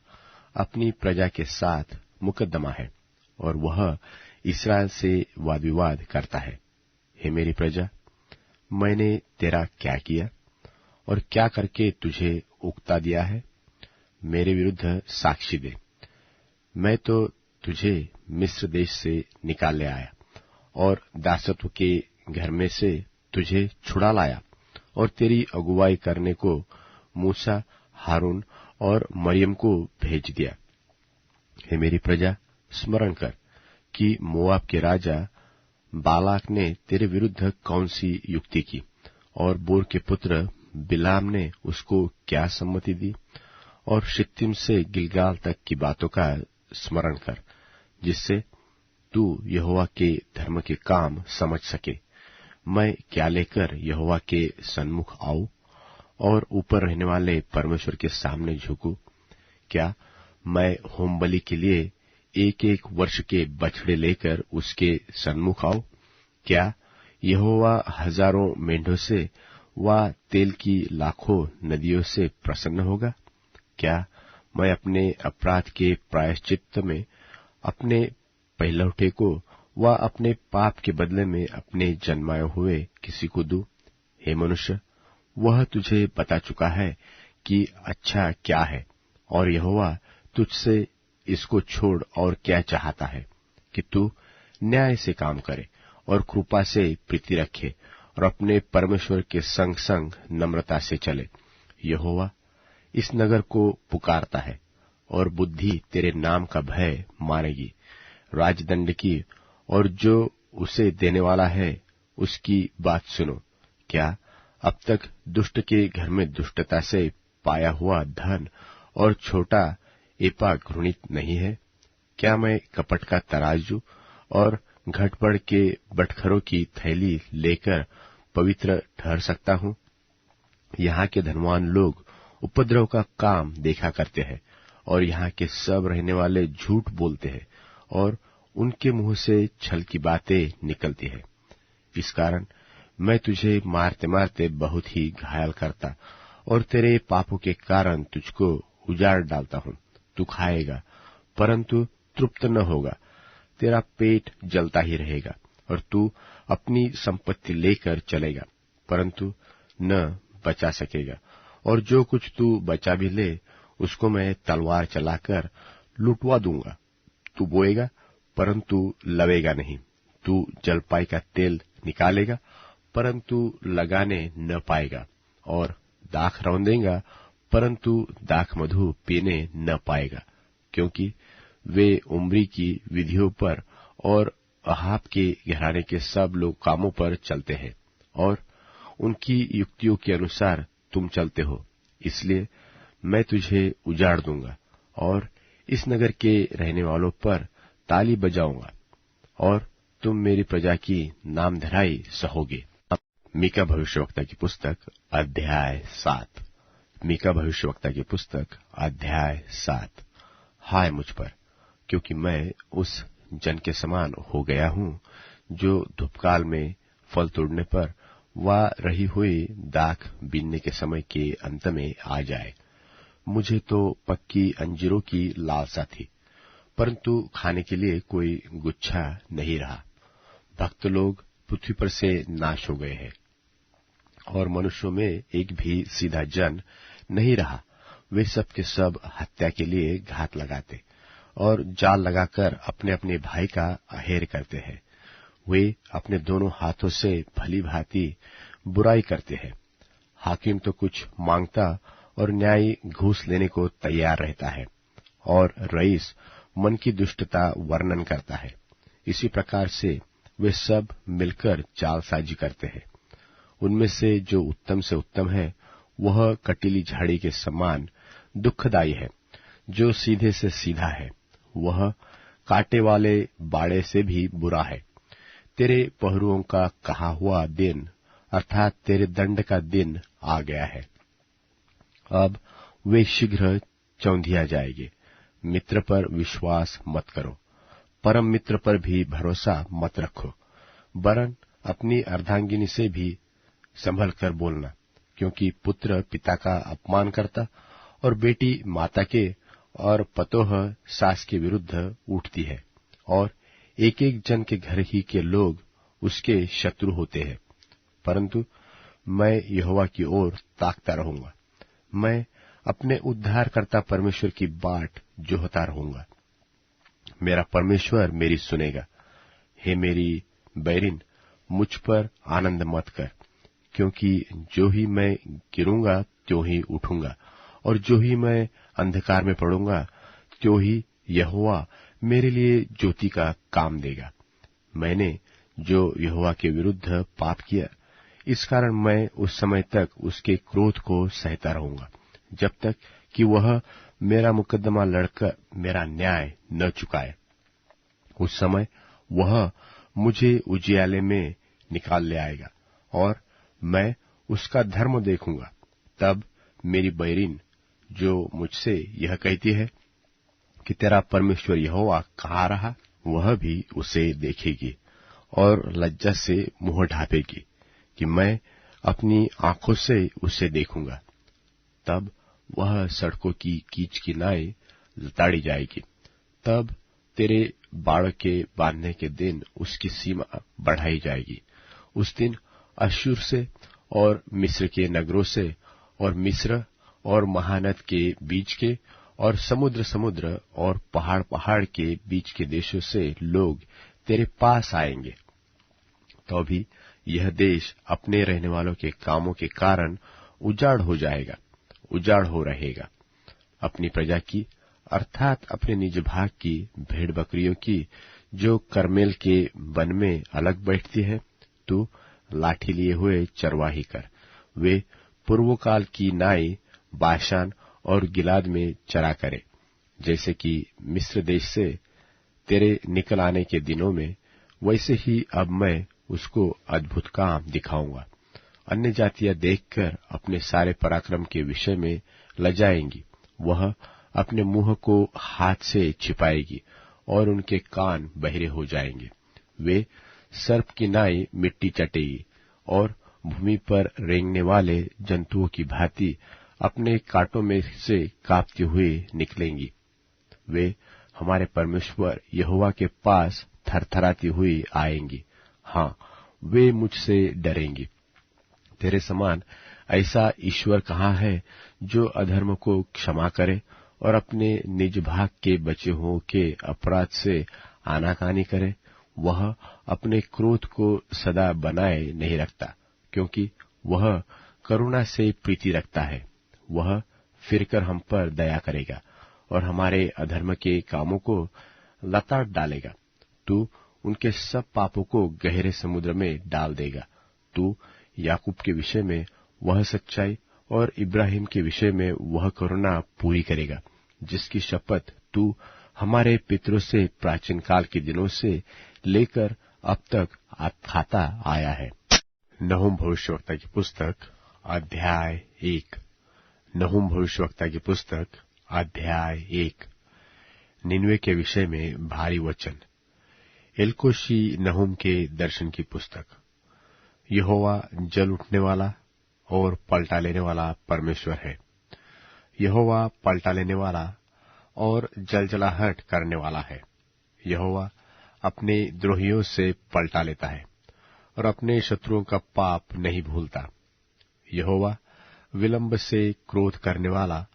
अपनी प्रजा के साथ मुकद्दमा है, और वह इस्राएल से वाद विवाद करता है। हे मेरी प्रजा, मैंने तेरा क्या किया और क्या करके तुझे उकता दिया है? मेरे विरुद्ध साक्षी दे। मैं तो तुझे मिस्र देश से निकाल ले आया और दासत्व के घर में से तुझे छुड़ा लाया और तेरी अगुवाई करने को मूसा, हारून और मरियम को भेज दिया। हे मेरी प्रजा, स्मरण कर कि मोआब के राजा बालाक ने तेरे विरुद्ध कौन सी युक्ति की और बोर के पुत्र बिलाम ने उसको क्या सम्मति दी। और शित्तीम से गिलगाल तक की बातों का स्मरण कर, जिससे तू यहोवा के धर्म के काम समझ सके। मैं क्या लेकर यहोवा के सन्मुख आऊं और ऊपर रहने वाले परमेश्वर के सामने झुकूं? क्या मैं होमबलि के लिए एक एक वर्ष के बछड़े लेकर उसके सन्मुख आऊं? क्या यहोवा हजारों मेंढों से व तेल की लाखों नदियों से प्रसन्न होगा? क्या मैं अपने अपराध के प्रायश्चित्त में अपने पहलौठे को व अपने पाप के बदले में अपने जन्माए हुए किसी को दूं? हे मनुष्य, वह तुझे बता चुका है कि अच्छा क्या है, और यहोवा तुझसे इसको छोड़ और क्या चाहता है कि तू न्याय से काम करे और कृपा से प्रीति रखे और अपने परमेश्वर के संग संग नम्रता से चले। यहोवा इस नगर को पुकारता है और बुद्धि तेरे नाम का भय मानेगी। राजदंड की और जो उसे देने वाला है उसकी बात सुनो। क्या अब तक दुष्ट के घर में दुष्टता से पाया हुआ धन और छोटा एपा घृणित नहीं है? क्या मैं कपट का तराजू और घटपड़ के बटखरों की थैली लेकर पवित्र ठहर सकता हूं? यहाँ के धनवान लोग उपद्रव का काम देखा करते हैं और यहाँ के सब रहने वाले झूठ बोलते हैं और उनके मुंह से छल की बातें निकलती है। इस कारण मैं तुझे मारते मारते बहुत ही घायल करता और तेरे पापों के कारण तुझको उजाड़ डालता हूं। तू खाएगा परंतु तृप्त न होगा, तेरा पेट जलता ही रहेगा और तू अपनी संपत्ति लेकर चलेगा परंतु न बचा सकेगा, और जो कुछ तू बचा भी ले उसको मैं तलवार चलाकर लुटवा दूंगा। तू बोएगा परंतु लवेगा नहीं, तू जलपाई का तेल निकालेगा परंतु लगाने न पाएगा, और दाख रौंदेगा परंतु दाख मधु पीने न पाएगा, क्योंकि वे उम्री की विधियों पर और अहाब के घराने के सब लोग कामों पर चलते हैं और उनकी युक्तियों के अनुसार तुम चलते हो। इसलिए मैं तुझे उजाड़ दूंगा और इस नगर के रहने वालों पर ताली बजाऊंगा और तुम मेरी प्रजा की नामधराई सहोगे। मीका भविष्यवक्ता की पुस्तक अध्याय 7। मीका भविष्यवक्ता की पुस्तक अध्याय 7। हाय मुझ पर, क्योंकि मैं उस जन के समान हो गया हूं जो धूपकाल में फल तोड़ने पर व रही हुई दाख बीनने के समय के अंत में आ जाए। मुझे तो पक्की अंजीरों की लालसा थी, परंतु खाने के लिए कोई गुच्छा नहीं रहा। भक्त लोग पृथ्वी पर से नाश हो गए हैं और मनुष्यों में एक भी सीधा जन नहीं रहा। वे सब के सब हत्या के लिए घात लगाते और जाल लगाकर अपने अपने भाई का अहेर करते हैं। वे अपने दोनों हाथों से भली भांति बुराई करते हैं। हाकिम तो कुछ मांगता और न्यायी घूस लेने को तैयार रहता है, और रईस मन की दुष्टता वर्णन करता है। इसी प्रकार से वे सब मिलकर चालसाजी करते हैं। उनमें से जो उत्तम से उत्तम है वह कटीली झाड़ी के समान दुखदायी है, जो सीधे से सीधा है वह कांटे वाले बाड़े से भी बुरा है। तेरे पहरुओं का कहा हुआ दिन अर्थात तेरे दंड का दिन आ गया है। अब वे शीघ्र चौंधिया जाएंगे। मित्र पर विश्वास मत करो, परम मित्र पर भी भरोसा मत रखो। वरन अपनी अर्धांगिनी से भी संभल कर बोलना, क्योंकि पुत्र पिता का अपमान करता और बेटी माता के और पतोह सास के विरुद्ध उठती है, और एक एक जन के घर ही के लोग उसके शत्रु होते हैं। परंतु मैं यहोवा की ओर ताकता रहूंगा। मैं अपने उद्धारकर्ता परमेश्वर की बाट जोहता रहूंगा। मेरा परमेश्वर मेरी सुनेगा। हे मेरी बैरिन, मुझ पर आनंद मत कर, क्योंकि जो ही मैं गिरूंगा त्यों ही उठूंगा, और जो ही मैं अंधकार में पड़ूंगा त्यों ही यहोवा मेरे लिए ज्योति का काम देगा। मैंने जो यहोवा के विरुद्ध पाप किया, इस कारण मैं उस समय तक उसके क्रोध को सहता रहूंगा, जब तक कि वह मेरा मुकद्दमा लड़कर मेरा न्याय न चुकाए। उस समय वह मुझे उजियाले में निकाल ले आएगा और मैं उसका धर्म देखूंगा। तब मेरी बैरिन जो मुझसे यह कहती है कि तेरा परमेश्वर यहोवा कहाँ रहा, वह भी उसे देखेगी और लज्जा से मुंह ढांपेगी कि मैं अपनी आंखों से उसे देखूंगा। तब वह सड़कों की कीच किनारे लताड़ी जाएगी। तब तेरे बाड़ के बांधने के दिन उसकी सीमा बढ़ाई जाएगी। उस दिन अश्शूर से और मिस्र के नगरों से और मिस्र और महानद के बीच के और समुद्र और पहाड़ के बीच के देशों से लोग तेरे पास आएंगे। तो भी यह देश अपने रहने वालों के कामों के कारण उजाड़ हो जाएगा, उजाड़ हो रहेगा। अपनी प्रजा की अर्थात अपने निज भाग की भेड़ बकरियों की जो कर्मेल के वन में अलग बैठती है, तू लाठी लिए हुए चरवाही कर। वे पूर्वकाल की नाई बाशान और गिलाद में चरा करे, जैसे कि मिस्र देश से तेरे निकल आने के दिनों में, वैसे ही अब मैं उसको अद्भुत काम दिखाऊंगा। अन्य जातियां देखकर अपने सारे पराक्रम के विषय में लजाएंगी। वह अपने मुंह को हाथ से छिपाएगी और उनके कान बहरे हो जाएंगे। वे सर्प की नाई मिट्टी चटेगी और भूमि पर रेंगने वाले जंतुओं की भांति अपने कांटों में से कांपती हुई निकलेंगी। वे हमारे परमेश्वर यहोवा के पास थरथराती हुई आएंगी। हाँ, वे मुझसे डरेंगी। तेरे समान ऐसा ईश्वर कहाँ है जो अधर्म को क्षमा करे और अपने निज भाग के बचे हुओं के अपराध से आनाकानी करे। वह अपने क्रोध को सदा बनाए नहीं रखता, क्योंकि वह करुणा से प्रीति रखता है। वह फिरकर हम पर दया करेगा और हमारे अधर्म के कामों को लताड़ डालेगा। तू उनके सब पापों को गहरे समुद्र में डाल देगा। तू याकूब के विषय में वह सच्चाई और इब्राहिम के विषय में वह करुणा पूरी करेगा, जिसकी शपथ तू हमारे पितरों से प्राचीन काल के दिनों से लेकर अब तक खाता आया है। नहूम भविष्यवक्ता की पुस्तक अध्याय 1। नहूम भविष्यवक्ता की पुस्तक अध्याय 1। निनवे के विषय में भारी वचन। एलकोशी नहूम के दर्शन की पुस्तक। यहोवा जल उठने वाला और पलटा लेने वाला परमेश्वर है। यहोवा पलटा लेने वाला और जलजलाहट करने वाला है। यहोवा अपने द्रोहियों से पलटा लेता है और अपने शत्रुओं का पाप नहीं भूलता। यहोवा विलंब से क्रोध करने वाला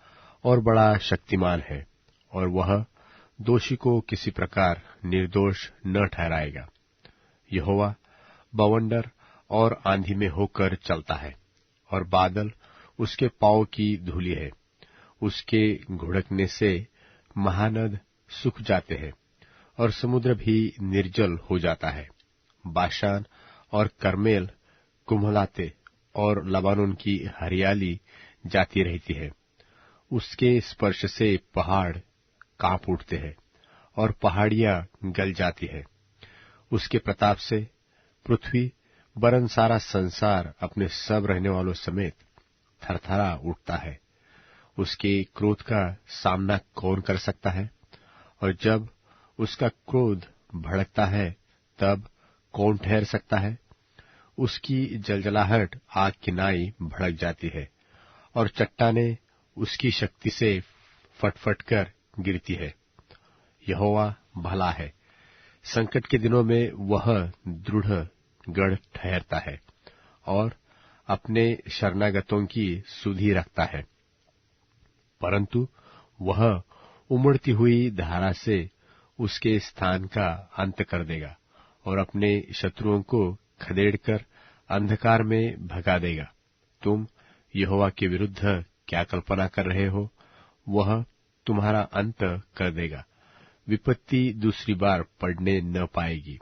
और बड़ा शक्तिमान है, और वह दोषी को किसी प्रकार निर्दोष न ठहराएगा। यहोवा बवंडर और आंधी में होकर चलता है, और बादल उसके पांव की धूलि है। उसके घुड़कने से महानद सूख जाते हैं और समुद्र भी निर्जल हो जाता है। बाशान और कर्मेल कुम्हलाते और लबानोन की हरियाली जाती रहती है। उसके स्पर्श से पहाड़ कांप उठते हैं और पहाड़ियां गल जाती है। उसके प्रताप से पृथ्वी वरन सारा संसार अपने सब रहने वालों समेत थरथरा उठता है। उसके क्रोध का सामना कौन कर सकता है? और जब उसका क्रोध भड़कता है तब कौन ठहर सकता है? उसकी जलजलाहट आग की नाई भड़क जाती है और चट्टानें उसकी शक्ति से फटफट कर गिरती है। यहोवा भला है, संकट के दिनों में वह दृढ़ गढ़ ठहरता है और अपने शरणागतों की सुधि रखता है। परंतु वह उमड़ती हुई धारा से उसके स्थान का अंत कर देगा और अपने शत्रुओं को खदेड़कर अंधकार में भगा देगा। तुम यहोवा के विरुद्ध क्या कल्पना कर रहे हो? वह तुम्हारा अंत कर देगा। विपत्ति दूसरी बार पड़ने न पाएगी,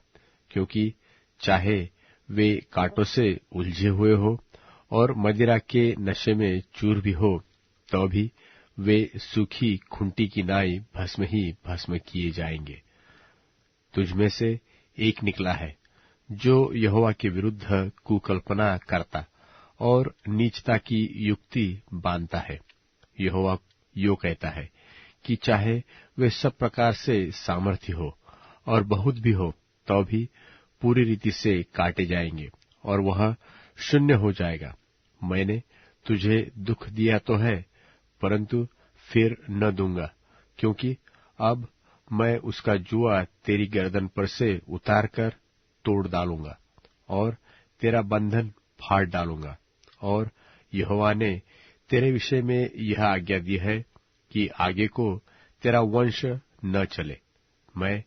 क्योंकि चाहे वे कांटों से उलझे हुए हो और मदिरा के नशे में चूर भी हो, तो भी वे सूखी खुंटी की नाई भस्म ही भस्म किए जाएंगे। तुझमें से एक निकला है जो यहोवा के विरुद्ध कुकल्पना करता और नीचता की युक्ति बांधता है। यहोवा यो कहता है कि चाहे वे सब प्रकार से सामर्थ्य हो और बहुत भी हो, तो भी पूरी रीति से काटे जाएंगे और वह शून्य हो जाएगा। मैंने तुझे दुख दिया तो है, परंतु फिर न दूंगा, क्योंकि अब मैं उसका जुआ तेरी गर्दन पर से उतार कर तोड़ डालूंगा और तेरा बंधन फाड़ डालूंगा। और यहोवा ने तेरे विषय में यह आज्ञा दी है कि आगे को तेरा वंश न चले। मैं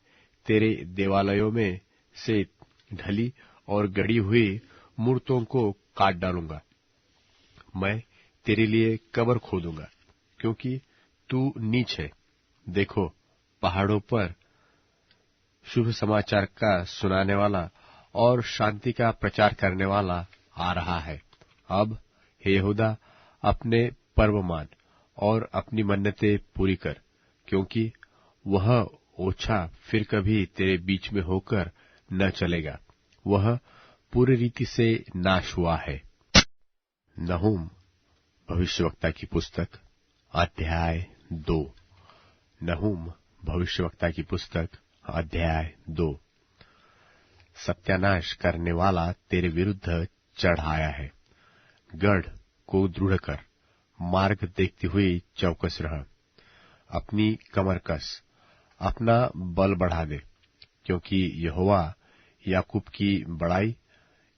तेरे देवालयों में से ढली और गढ़ी हुई मूर्तों को काट डालूंगा। मैं तेरे लिए कब्र खोदूंगा, क्योंकि तू नीच है। देखो, पहाड़ों पर शुभ समाचार का सुनाने वाला और शांति का प्रचार करने वाला आ रहा है। अब हे यहूदा, अपने पर्व मान और अपनी मन्नतें पूरी कर, क्योंकि वह ओछा फिर कभी तेरे बीच में होकर न चलेगा। वह पूरी रीति से नाश हुआ है। नहूम भविष्यवक्ता की पुस्तक अध्याय 2। नहूम भविष्यवक्ता की पुस्तक अध्याय 2। सत्यानाश करने वाला तेरे विरुद्ध चढ़ आया है। गढ़ को दृढ़ कर, मार्ग देखती हुई चौकस रह। अपनी कमर कस, अपना बल बढ़ा दे, क्योंकि यहोवा याकूब की बड़ाई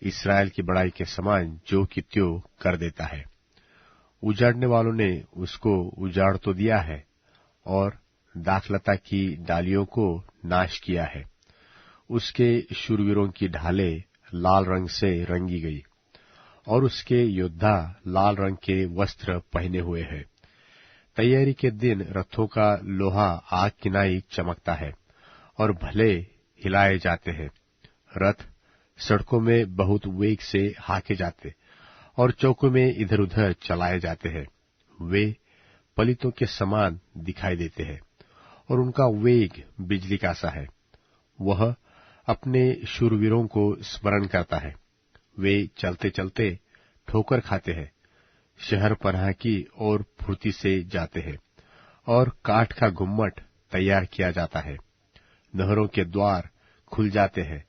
इस्राएल की बड़ाई के समान जो कि त्यों कर देता है। उजाड़ने वालों ने उसको उजाड़ तो दिया है और दाखलता की डालियों को नाश किया है। उसके शूरवीरों की ढालें लाल रंग से रंगी गई और उसके योद्धा लाल रंग के वस्त्र पहने हुए हैं। तैयारी के दिन रथों का लोहा आग की नाई चमकता है और भले हिलाए जाते हैं। रथ सड़कों में बहुत वेग से हाके जाते और चौकों में इधर उधर चलाए जाते हैं। वे पलितों के समान दिखाई देते हैं और उनका वेग बिजली का सा है। वह अपने शूरवीरों को स्मरण करता है। वे चलते चलते ठोकर खाते हैं, शहर पनाह की ओर फुर्ती से जाते हैं और काठ का गुम्मट तैयार किया जाता है। नहरों के द्वार खुल जाते हैं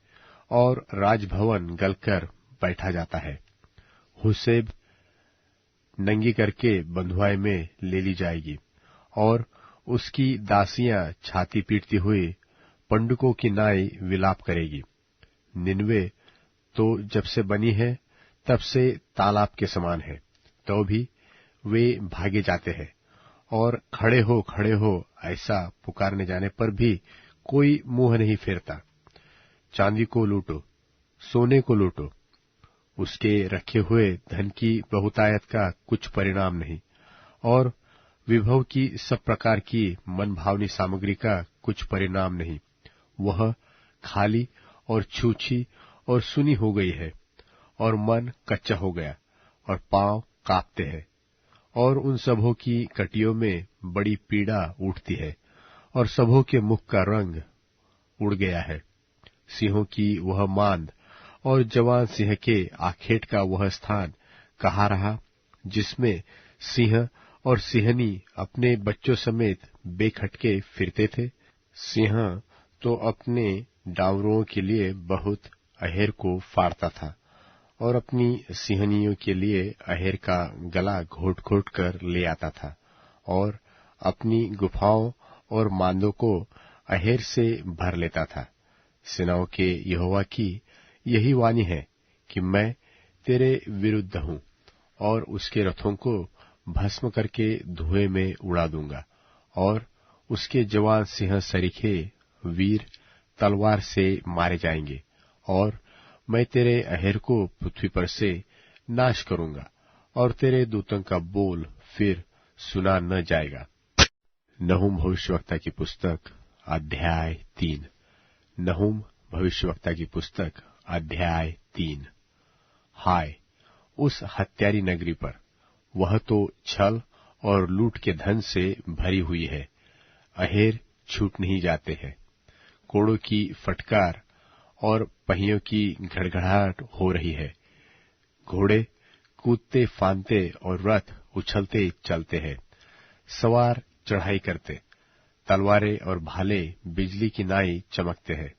और राजभवन गलकर बैठा जाता है। हुसेब नंगी करके बंधुआई में ले ली जाएगी और उसकी दासियां छाती पीटती हुई पंडुकों की नाई विलाप करेगी। निनवे तो जब से बनी है तब से तालाब के समान है, तो भी वे भागे जाते हैं और खड़े हो ऐसा पुकारने जाने पर भी कोई मुंह नहीं फेरता। चांदी को लूटो, सोने को लूटो, उसके रखे हुए धन की बहुतायत का कुछ परिणाम नहीं और विभव की सब प्रकार की मनभावनी सामग्री का कुछ परिणाम नहीं। वह खाली और छूछी और सुनी हो गई है और मन कच्चा हो गया और पांव कांपते हैं और उन सबों की कटियों में बड़ी पीड़ा उठती है और सबों के मुख का रंग उड़ गया है। सिंहों की वह मांद और जवान सिंह के आखेट का वह स्थान कहाँ रहा, जिसमें सिंह और सिंहनी अपने बच्चों समेत बेखटके फिरते थे। सिंह तो अपने डावरों के लिए बहुत अहेर को फाड़ता था और अपनी सिंहनियों के लिए अहेर का गला घोट घोट कर ले आता था और अपनी गुफाओं और मांदों को अहेर से भर लेता था। सेनाओं के यहोवा की यही वाणी है कि मैं तेरे विरुद्ध हूं और उसके रथों को भस्म करके धुएं में उड़ा दूंगा, और उसके जवान सिंह सरीखे वीर तलवार से मारे जाएंगे, और मैं तेरे अहेर को पृथ्वी पर से नाश करूंगा, और तेरे दूतों का बोल फिर सुना न जाएगा। नहूम भविष्यवक्ता की पुस्तक अध्याय 3। नहूम भविष्यवक्ता की पुस्तक अध्याय 3। हाय उस हत्यारी नगरी पर, वह तो छल और लूट के धन से भरी हुई है। अहेर छूट नहीं जाते हैं, कोड़ों की फटकार और पहियों की घड़घड़ाहट हो रही है। घोड़े कूदते फांदते और रथ उछलते चलते हैं। सवार चढ़ाई करते, तलवारें और भाले बिजली की नाई चमकते हैं।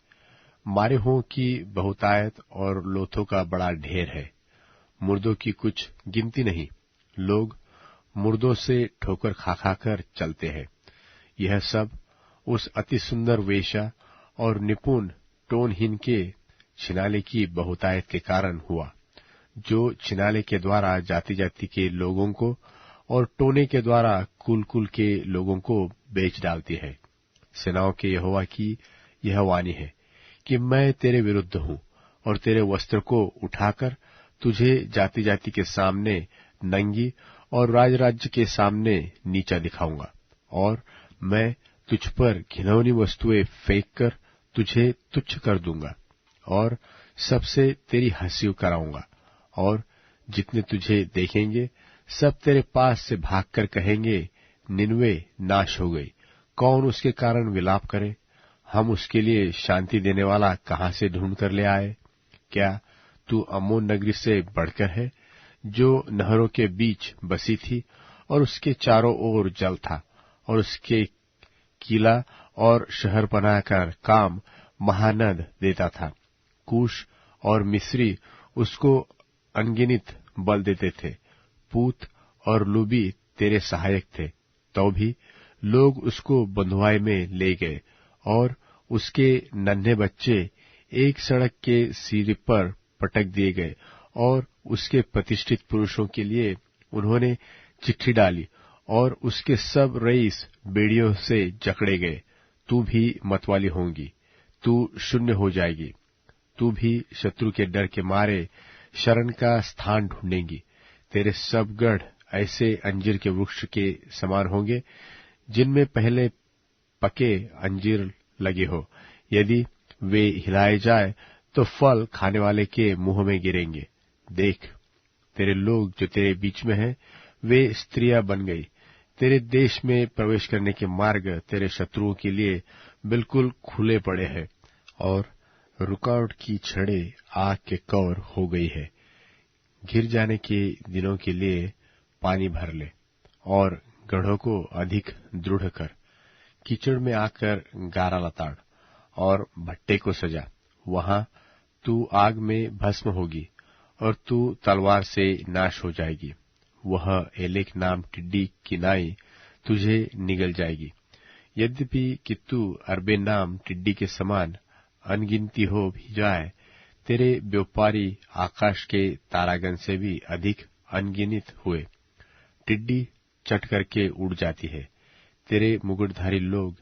मारे हों की बहुतायत और लोथों का बड़ा ढेर है। मुर्दों की कुछ गिनती नहीं, लोग मुर्दों से ठोकर खा खाकर चलते हैं। यह सब उस अति सुंदर वेश्या और निपुण टोनहीन के छिनाले की बहुतायत के कारण हुआ, जो छिनाले के द्वारा जाति जाति के लोगों को और टोने के द्वारा कुल कुल के लोगों को बेच डालती है। सेनाओं के यहोवा की यह वाणी है कि मैं तेरे विरुद्ध हूं, और तेरे वस्त्र को उठाकर तुझे जाति जाति के सामने नंगी और राज राज्य के सामने नीचा दिखाऊंगा, और मैं तुझ पर घिनौनी वस्तुएं फेंक कर तुझे तुच्छ कर दूंगा, और सबसे तेरी हंसी कराऊंगा, और जितने तुझे देखेंगे सब तेरे पास से भागकर कहेंगे, निनवे नाश हो गई, कौन उसके कारण विलाप करे? हम उसके लिए शांति देने वाला कहां से ढूंढ कर ले आए? क्या तू अम्मोन नगरी से बढ़कर है, जो नहरों के बीच बसी थी, और उसके चारों ओर जल था, और उसके किला और शहर बनाकर काम महानद देता था। कूश और मिस्री उसको अनगिनित बल देते थे। पूत और लूबी तेरे सहायक थे, तो भी लोग उसको बंधुआई में ले गए, और उसके नन्हे बच्चे एक सड़क के सिरे पर पटक दिए गए, और उसके प्रतिष्ठित पुरुषों के लिए उन्होंने चिट्ठी डाली, और उसके सब रईस बेड़ियों से जकड़े गए। तू भी मतवाली होंगी, तू शून्य हो जाएगी, तू भी शत्रु के डर के मारे शरण का स्थान ढूंढेंगी। तेरे सब गढ़ ऐसे अंजीर के वृक्ष के समान होंगे, जिनमें पहले पके अंजीर लगे हो। यदि वे हिलाए जाए तो फल खाने वाले के मुंह में गिरेंगे। देख, तेरे लोग जो तेरे बीच में हैं, वे स्त्रियां बन गई। तेरे देश में प्रवेश करने के मार्ग तेरे शत्रुओं के लिए बिल्कुल खुले पड़े हैं, और रुकावट की छड़ें आग के कौर हो गई है। गिर जाने के दिनों के लिए पानी भर ले, और गढ़ों को अधिक दृढ़ कर। कीचड़ में आकर गारा लताड़, और भट्टे को सजा। वहां तू आग में भस्म होगी, और तू तलवार से नाश हो जाएगी। वह एलेक नाम टिड्डी की नाई तुझे निगल जाएगी। यद्यपि कि तू अरबे नाम टिड्डी के समान अनगिनती हो भी जाए, तेरे व्यापारी आकाश के तारागण से भी अधिक अनगिनित हुए। टिड्डी चट करके उड़ जाती है। तेरे मुकुटधारी लोग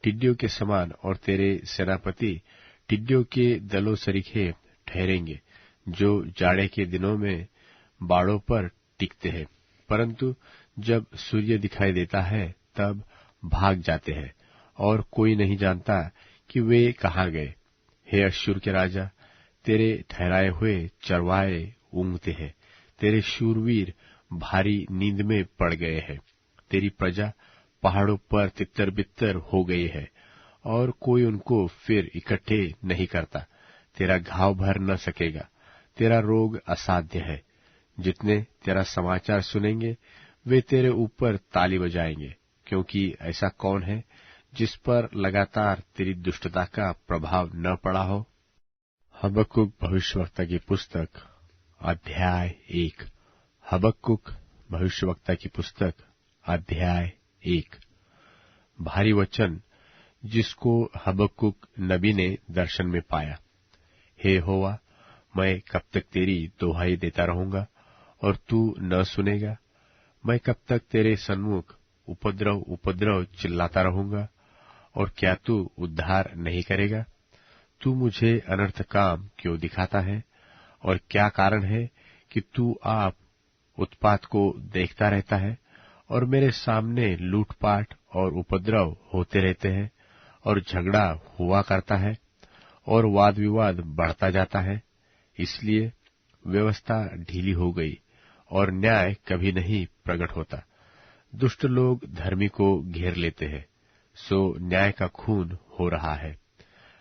टिड्डियों के समान, और तेरे सेनापति टिड्डियों के दलों सरीखे ठहरेंगे, जो जाड़े के दिनों में बाड़ों पर टिकते हैं, परंतु जब सूर्य दिखाई देता है तब भाग जाते हैं, और कोई नहीं जानता कि वे कहाँ गए। हे अश्शूर के राजा, तेरे ठहराए हुए चरवाहे ऊँघते हैं। तेरे शूरवीर भारी नींद में पड़ गए हैं। तेरी प्रजा पहाड़ों पर तितर बितर हो गई है, और कोई उनको फिर इकट्ठे नहीं करता। तेरा घाव भर न सकेगा, तेरा रोग असाध्य है। जितने तेरा समाचार सुनेंगे वे तेरे ऊपर ताली बजाएंगे, क्योंकि ऐसा कौन है जिस पर लगातार तेरी दुष्टता का प्रभाव न पड़ा हो। हबक्कुक भविष्यवक्ता की पुस्तक अध्याय 1। हबक्कुक भविष्यवक्ता की पुस्तक अध्याय 1। भारी वचन जिसको हबक्कुक नबी ने दर्शन में पाया। हे यहोवा, मैं कब तक तेरी दोहाई देता रहूंगा और तू न सुनेगा? मैं कब तक तेरे सन्मुख उपद्रव उपद्रव चिल्लाता रहूंगा, और क्या तू उद्धार नहीं करेगा? तू मुझे अनर्थ काम क्यों दिखाता है? और क्या कारण है कि तू आप उत्पात को देखता रहता है? और मेरे सामने लूटपाट और उपद्रव होते रहते हैं, और झगड़ा हुआ करता है, और वाद विवाद बढ़ता जाता है। इसलिए व्यवस्था ढीली हो गई और न्याय कभी नहीं प्रकट होता। दुष्ट लोग धर्मी को घेर लेते हैं, सो न्याय का खून हो रहा है।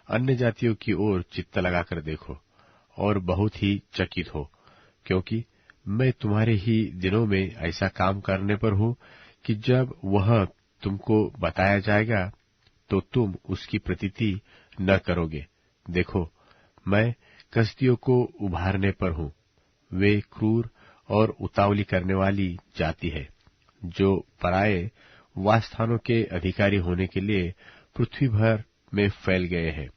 अन्य जातियों की ओर चित्त लगाकर देखो और बहुत ही चकित हो, क्योंकि मैं तुम्हारे ही दिनों में ऐसा काम करने पर हूं कि जब वह तुमको बताया जाएगा तो तुम उसकी प्रतीति न करोगे। देखो, मैं कसदियों को उभारने पर हूं। वे क्रूर और उतावली करने वाली जाति है, जो पराये वासस्थानों के अधिकारी होने के लिए पृथ्वी भर में फैल गए हैं।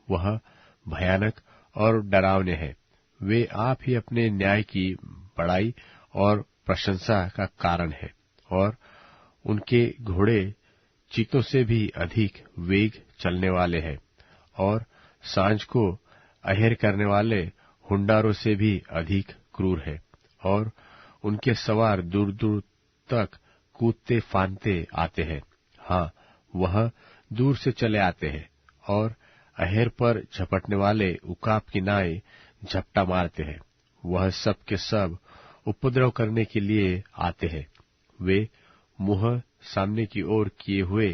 वह भयानक और डरावने हैं। वे आप ही अपने न्याय की बड़ाई और प्रशंसा का कारण है, और उनके घोड़े चीतों से भी अधिक वेग चलने वाले हैं, और सांझ को अहेर करने वाले हुंडारों से भी अधिक क्रूर है, और उनके सवार दूर दूर तक कूदते फांदते आते हैं। हाँ, वह दूर से चले आते हैं, और अहेर पर झपटने वाले उकाब की नाई झपटा मारते हैं। वह सब के सब उपद्रव करने के लिए आते हैं। वे मुंह सामने की ओर किए हुए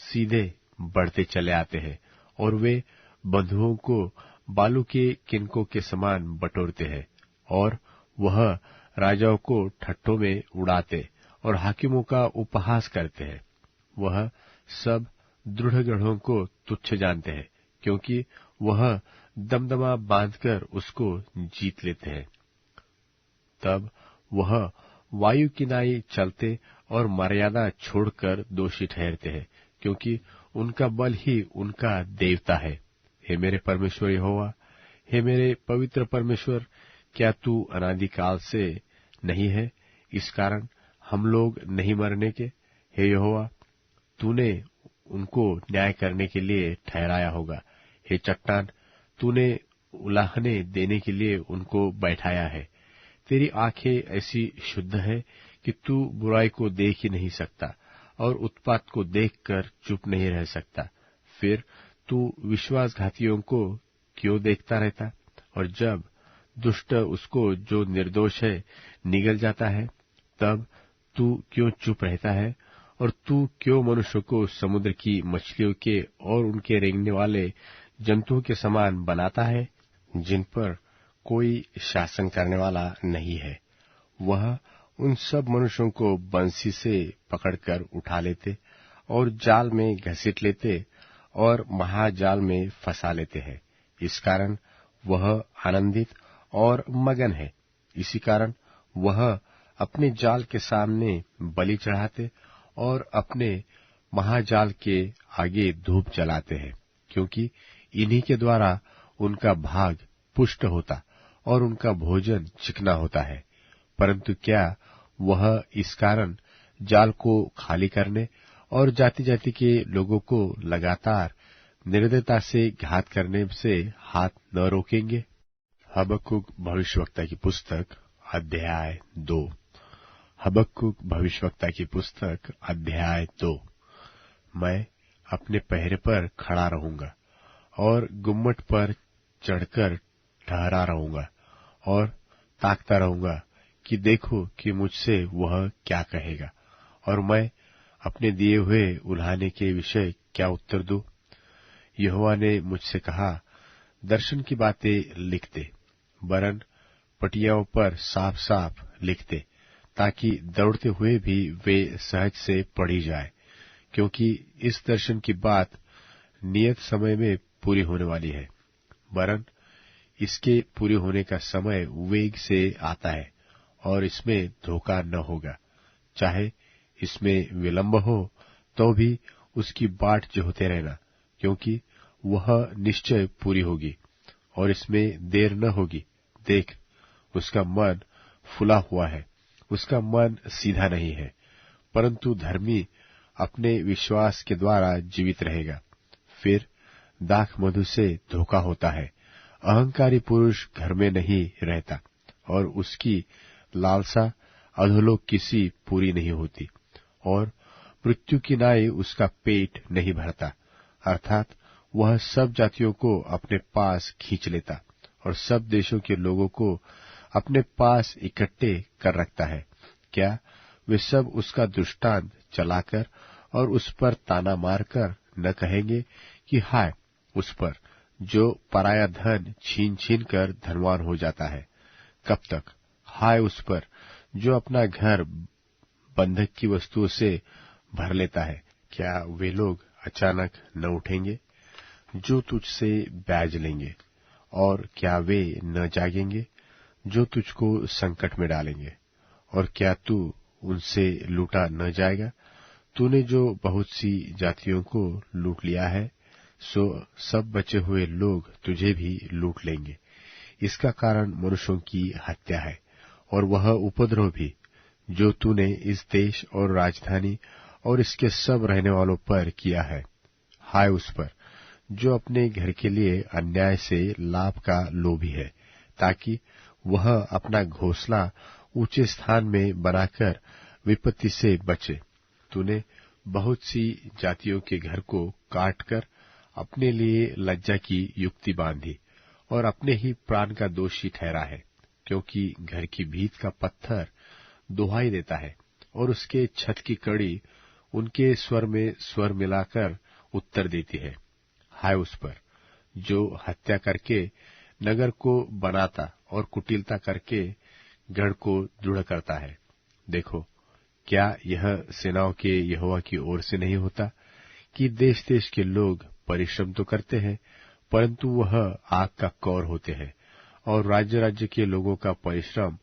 सीधे बढ़ते चले आते हैं, और वे बंधुओं को बालू के किनकों के समान बटोरते हैं, और वह राजाओं को ठट्ठों में उड़ाते और हाकिमों का उपहास करते हैं। वह सब दृढ़ गढ़ों को तुच्छ जानते हैं, क्योंकि वह दमदमा बांधकर उसको जीत लेते हैं। तब वह वायु की नाई चलते और मर्यादा छोड़कर दोषी ठहरते हैं, क्योंकि उनका बल ही उनका देवता है। हे मेरे परमेश्वर यहोवा, हे मेरे पवित्र परमेश्वर, क्या तू अनादिकाल से नहीं है? इस कारण हम लोग नहीं मरने के। हे यहोवा, तूने उनको न्याय करने के लिए ठहराया होगा। हे चट्टान, तूने उलाहने देने के लिए उनको बैठाया है। तेरी आंखें ऐसी शुद्ध है कि तू बुराई को देख ही नहीं सकता, और उत्पात को देखकर चुप नहीं रह सकता। फिर तू विश्वासघातियों को क्यों देखता रहता? और जब दुष्ट उसको जो निर्दोष है निगल जाता है, तब तू क्यों चुप रहता है? और तू क्यों मनुष्य को समुद्र की मछलियों के और उनके रेंगने वाले जंतुओं के समान बनाता है, जिन पर कोई शासन करने वाला नहीं है? वह उन सब मनुष्यों को बंसी से पकड़कर उठा लेते और जाल में घसीट लेते और महाजाल में फंसा लेते हैं। इस कारण वह आनंदित और मगन है। इसी कारण वह अपने जाल के सामने बलि चढ़ाते और अपने महाजाल के आगे धूप जलाते हैं, क्योंकि इन्हीं के द्वारा उनका भाग पुष्ट होता और उनका भोजन चिकना होता है। परंतु क्या वह इस कारण जाल को खाली करने और जाति जाति के लोगों को लगातार निर्दयता से घात करने से हाथ न रोकेंगे? हबक्कुक भविष्यवक्ता की पुस्तक अध्याय 2। हबक्कुक भविष्यवक्ता की पुस्तक अध्याय 2। मैं अपने पहरे पर खड़ा रहूंगा और गुम्मट पर चढ़कर ठहरा रहूंगा और ताकता रहूंगा कि देखो कि मुझसे वह क्या कहेगा, और मैं अपने दिए हुए उल्हाने के विषय क्या उत्तर दूं। यहोवा ने मुझसे कहा, दर्शन की बातें लिख दे, वरन पटियाओं पर साफ साफ लिख दे, ताकि दौड़ते हुए भी वे सहज से पढ़ी जाए, क्योंकि इस दर्शन की बात नियत समय में पूरी होने वाली है। वरन इसके पूरे होने का समय वेग से आता है, और इसमें धोखा न होगा। चाहे इसमें विलंब हो तो भी उसकी बाट जोहते रहना, क्योंकि वह निश्चय पूरी होगी, और इसमें देर न होगी। देख, उसका मन फुला हुआ है उसका मन सीधा नहीं है, परंतु धर्मी अपने विश्वास के द्वारा जीवित रहेगा। फिर दाख मधु से धोखा होता है। अहंकारी पुरुष घर में नहीं रहता, और उसकी लालसा अधोलोक की सी पूरी नहीं होती, और मृत्यु की नाई उसका पेट नहीं भरता। अर्थात वह सब जातियों को अपने पास खींच लेता, और सब देशों के लोगों को अपने पास इकट्ठे कर रखता है। क्या वे सब उसका दृष्टांत चलाकर और उस पर ताना मारकर न कहेंगे कि हाय उस पर जो पराया धन छीन छीन कर धनवान हो जाता है? कब तक? हाय उस पर जो अपना घर बंधक की वस्तुओं से भर लेता है। क्या वे लोग अचानक न उठेंगे जो तुझसे ब्याज लेंगे? और क्या वे न जागेंगे जो तुझको संकट में डालेंगे? और क्या तू उनसे लूटा न जाएगा? तूने जो बहुत सी जातियों को लूट लिया है, सो सब बचे हुए लोग तुझे भी लूट लेंगे। इसका कारण मनुष्यों की हत्या है, और वह उपद्रव भी जो तूने इस देश और राजधानी और इसके सब रहने वालों पर किया है। हाय उस पर जो अपने घर के लिए अन्याय से लाभ का लोभी है, ताकि वह अपना घोंसला ऊंचे स्थान में बनाकर विपत्ति से बचे। तूने बहुत सी जातियों के घर को काटकर अपने लिए लज्जा की युक्ति बांधी, और अपने ही प्राण का दोषी ठहरा है, क्योंकि घर की भीत का पत्थर दुहाई देता है, और उसके छत की कड़ी उनके स्वर में स्वर मिलाकर उत्तर देती है। हाय उस पर जो हत्या करके नगर को बनाता और कुटिलता करके गढ़ को दृढ़ करता है। देखो, क्या यह सेनाओं के यहोवा की ओर से नहीं होता कि देश देश के लोग परिश्रम तो करते हैं, परंतु वह आग का कौर होते हैं, और राज्य राज्य के लोगों का परिश्रम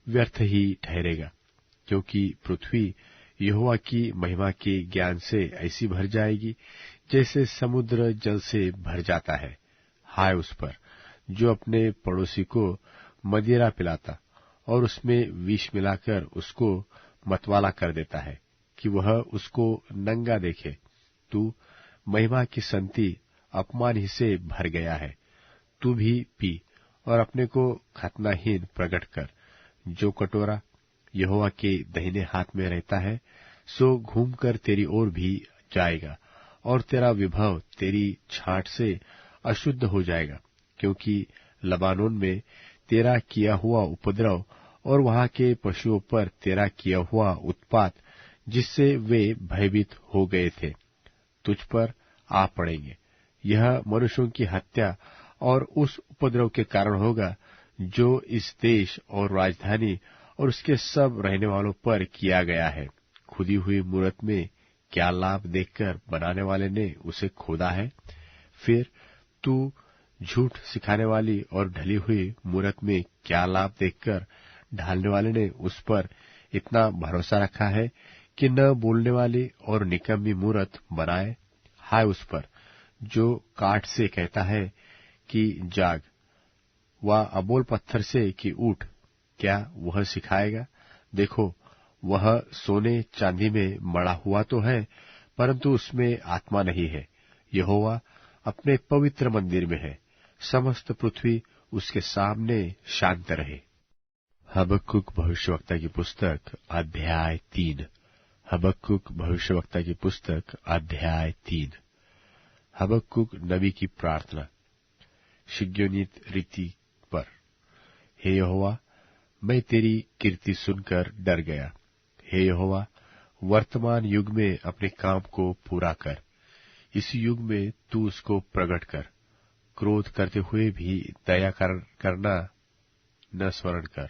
व्यर्थ ही ठहरेगा, क्योंकि पृथ्वी यहोवा की महिमा के ज्ञान से ऐसी भर जाएगी जैसे समुद्र जल से भर जाता है। हाय उस पर जो अपने पड़ोसी को मदिरा पिलाता और उसमें विष मिलाकर उसको मतवाला कर देता है कि वह उसको नंगा देखे। तू महिमा की संति अपमान ही से भर गया है। तू भी पी और अपने को खतनाहीन प्रकट कर। जो कटोरा यहोवा के दाहिने हाथ में रहता है, सो घूमकर तेरी ओर भी जाएगा, और तेरा विभव तेरी छांट से अशुद्ध हो जाएगा, क्योंकि लबानोन में तेरा किया हुआ उपद्रव और वहां के पशुओं पर तेरा किया हुआ उत्पात, जिससे वे भयभीत हो गए थे, तुझ पर आ पड़ेंगे। यह मनुष्यों की हत्या और उस उपद्रव के कारण होगा जो इस देश और राजधानी और उसके सब रहने वालों पर किया गया है। खुदी हुई मूरत में क्या लाभ देखकर बनाने वाले ने उसे खोदा है? फिर तू झूठ सिखाने वाली और ढली हुई मूरत में क्या लाभ देखकर ढालने वाले ने उस पर इतना भरोसा रखा है कि न बोलने वाली और निकम्मी मूरत बनाए? हाय उस पर जो काठ से कहता है कि जाग, व अबोल पत्थर से कि उठ, क्या वह सिखाएगा? देखो, वह सोने चांदी में मड़ा हुआ तो है, परंतु उसमें आत्मा नहीं है। यहोवा अपने पवित्र मंदिर में है, समस्त पृथ्वी उसके सामने शांत रहे। हबक्कुक भविष्यवक्ता की पुस्तक अध्याय 3। हबक्कुक भविष्यवक्ता की पुस्तक अध्याय 3। हबक्कुक नबी की प्रार्थना शिग्योनित रीति पर। हे यहोवा, मैं तेरी कीर्ति सुनकर डर गया। हे यहोवा, वर्तमान युग में अपने काम को पूरा कर। इस युग में तू उसको प्रकट कर। क्रोध करते हुए भी दया करना न स्मरण कर।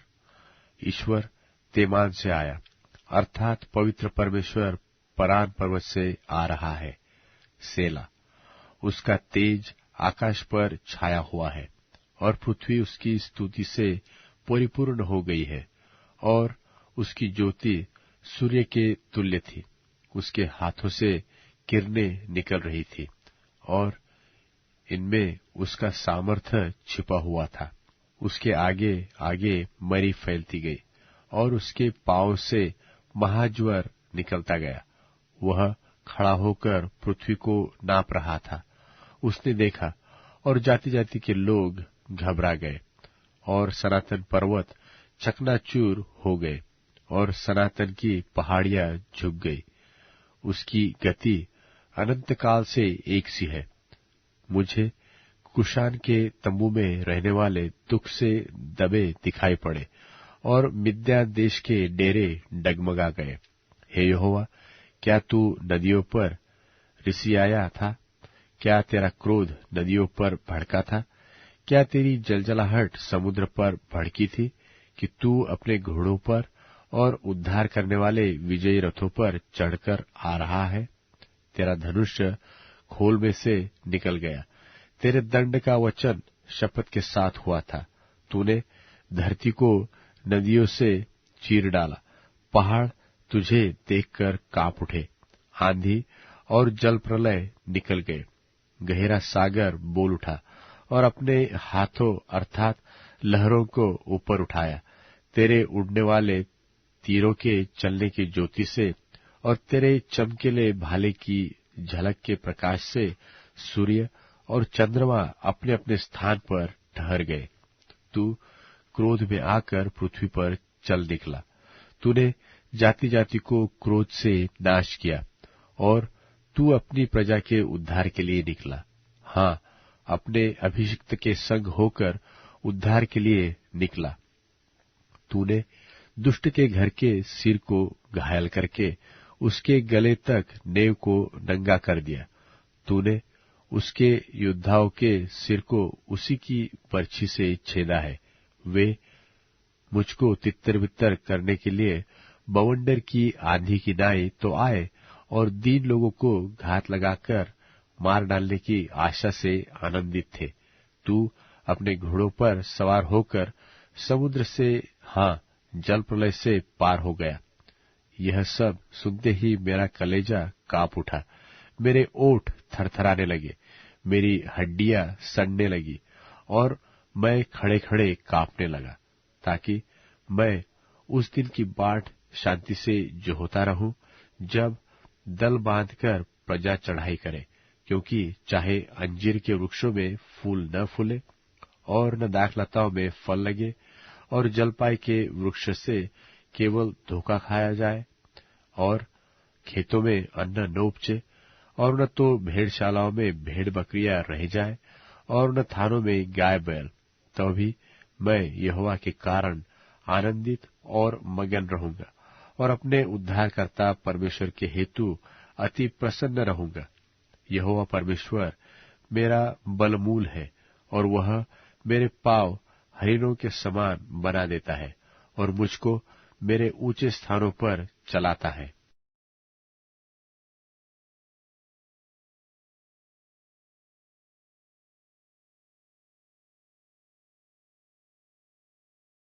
ईश्वर तेमान से आया, अर्थात पवित्र परमेश्वर परान पर्वत से आ रहा है। सेला। उसका तेज आकाश पर छाया हुआ है, और पृथ्वी उसकी स्तुति से परिपूर्ण हो गई है, और उसकी ज्योति सूर्य के तुल्य थी। उसके हाथों से किरणें निकल रही थी, और इनमें उसका सामर्थ्य छिपा हुआ था। उसके आगे आगे मरी फैलती गई, और उसके पांव से महाज्वर निकलता गया। वह खड़ा होकर पृथ्वी को नाप रहा था। उसने देखा और जाति जाति के लोग घबरा गए और सनातन पर्वत चकनाचूर हो गए और सनातन की पहाड़ियां झुक गई। उसकी गति अनंत काल से एक सी है। मुझे कुशान के तंबू में रहने वाले दुख से दबे दिखाई पड़े और मिद्या देश के डेरे डगमगा गए। हे यहोवा, क्या तू नदियों पर रिसियाया था? क्या तेरा क्रोध नदियों पर भड़का था? क्या तेरी जलजलाहट समुद्र पर भड़की थी कि तू अपने घोड़ों पर और उद्धार करने वाले विजयी रथों पर चढ़कर आ रहा है? तेरा धनुष खोल में से निकल गया। तेरे दंड का वचन शपथ के साथ हुआ था। तूने धरती को नदियों से चीर डाला। पहाड़ तुझे देखकर कांप उठे। आंधी और जल प्रलय निकल गए। गहरा सागर बोल उठा और अपने हाथों अर्थात लहरों को ऊपर उठाया। तेरे उड़ने वाले तीरों के चलने की ज्योति से और तेरे चमकीले भाले की झलक के प्रकाश से सूर्य और चंद्रमा अपने अपने स्थान पर ठहर गए। तू क्रोध में आकर पृथ्वी पर चल निकला। तूने जाति जाति को क्रोध से नाश किया और तू अपनी प्रजा के उद्धार के लिए निकला। हाँ, अपने अभिषिक्त के संग होकर उद्धार के लिए निकला। तूने दुष्ट के घर के सिर को घायल करके उसके गले तक नेव को नंगा कर दिया। तूने उसके योद्धाओं के सिर को उसी की पर्ची से छेदा है। वे मुझको तितर बितर करने के लिए बवंडर की आंधी की नाई तो आए और दीन लोगों को घात लगाकर मार डालने की आशा से आनंदित थे। तू अपने घोड़ों पर सवार होकर समुद्र से, हाँ, जल प्रलय से पार हो गया। यह सब सुनते ही मेरा कलेजा कांप उठा। मेरे ओठ थरथराने लगे, मेरी हड्डियां सड़ने लगी और मैं खड़े खड़े कांपने लगा, ताकि मैं उस दिन की बाट शांति से जोहता रहूं जब दल बांधकर प्रजा चढ़ाई करे। क्योंकि चाहे अंजीर के वृक्षों में फूल न फूले और न दाखलताओं में फल लगे और जलपाई के वृक्ष से केवल धोखा खाया जाए और खेतों में अन्न न उपजे और न तो भेड़शालाओं में भेड़ बकरियां रह जाए और न थानों में गाय बैल, तो भी मैं यहोवा के कारण आनंदित और मगन रहूंगा और अपने उद्धारकर्ता परमेश्वर के हेतु अति प्रसन्न रहूंगा। यहोवा परमेश्वर मेरा बलमूल है और वह मेरे पांव हरिणों के समान बना देता है और मुझको मेरे ऊंचे स्थानों पर चलाता है।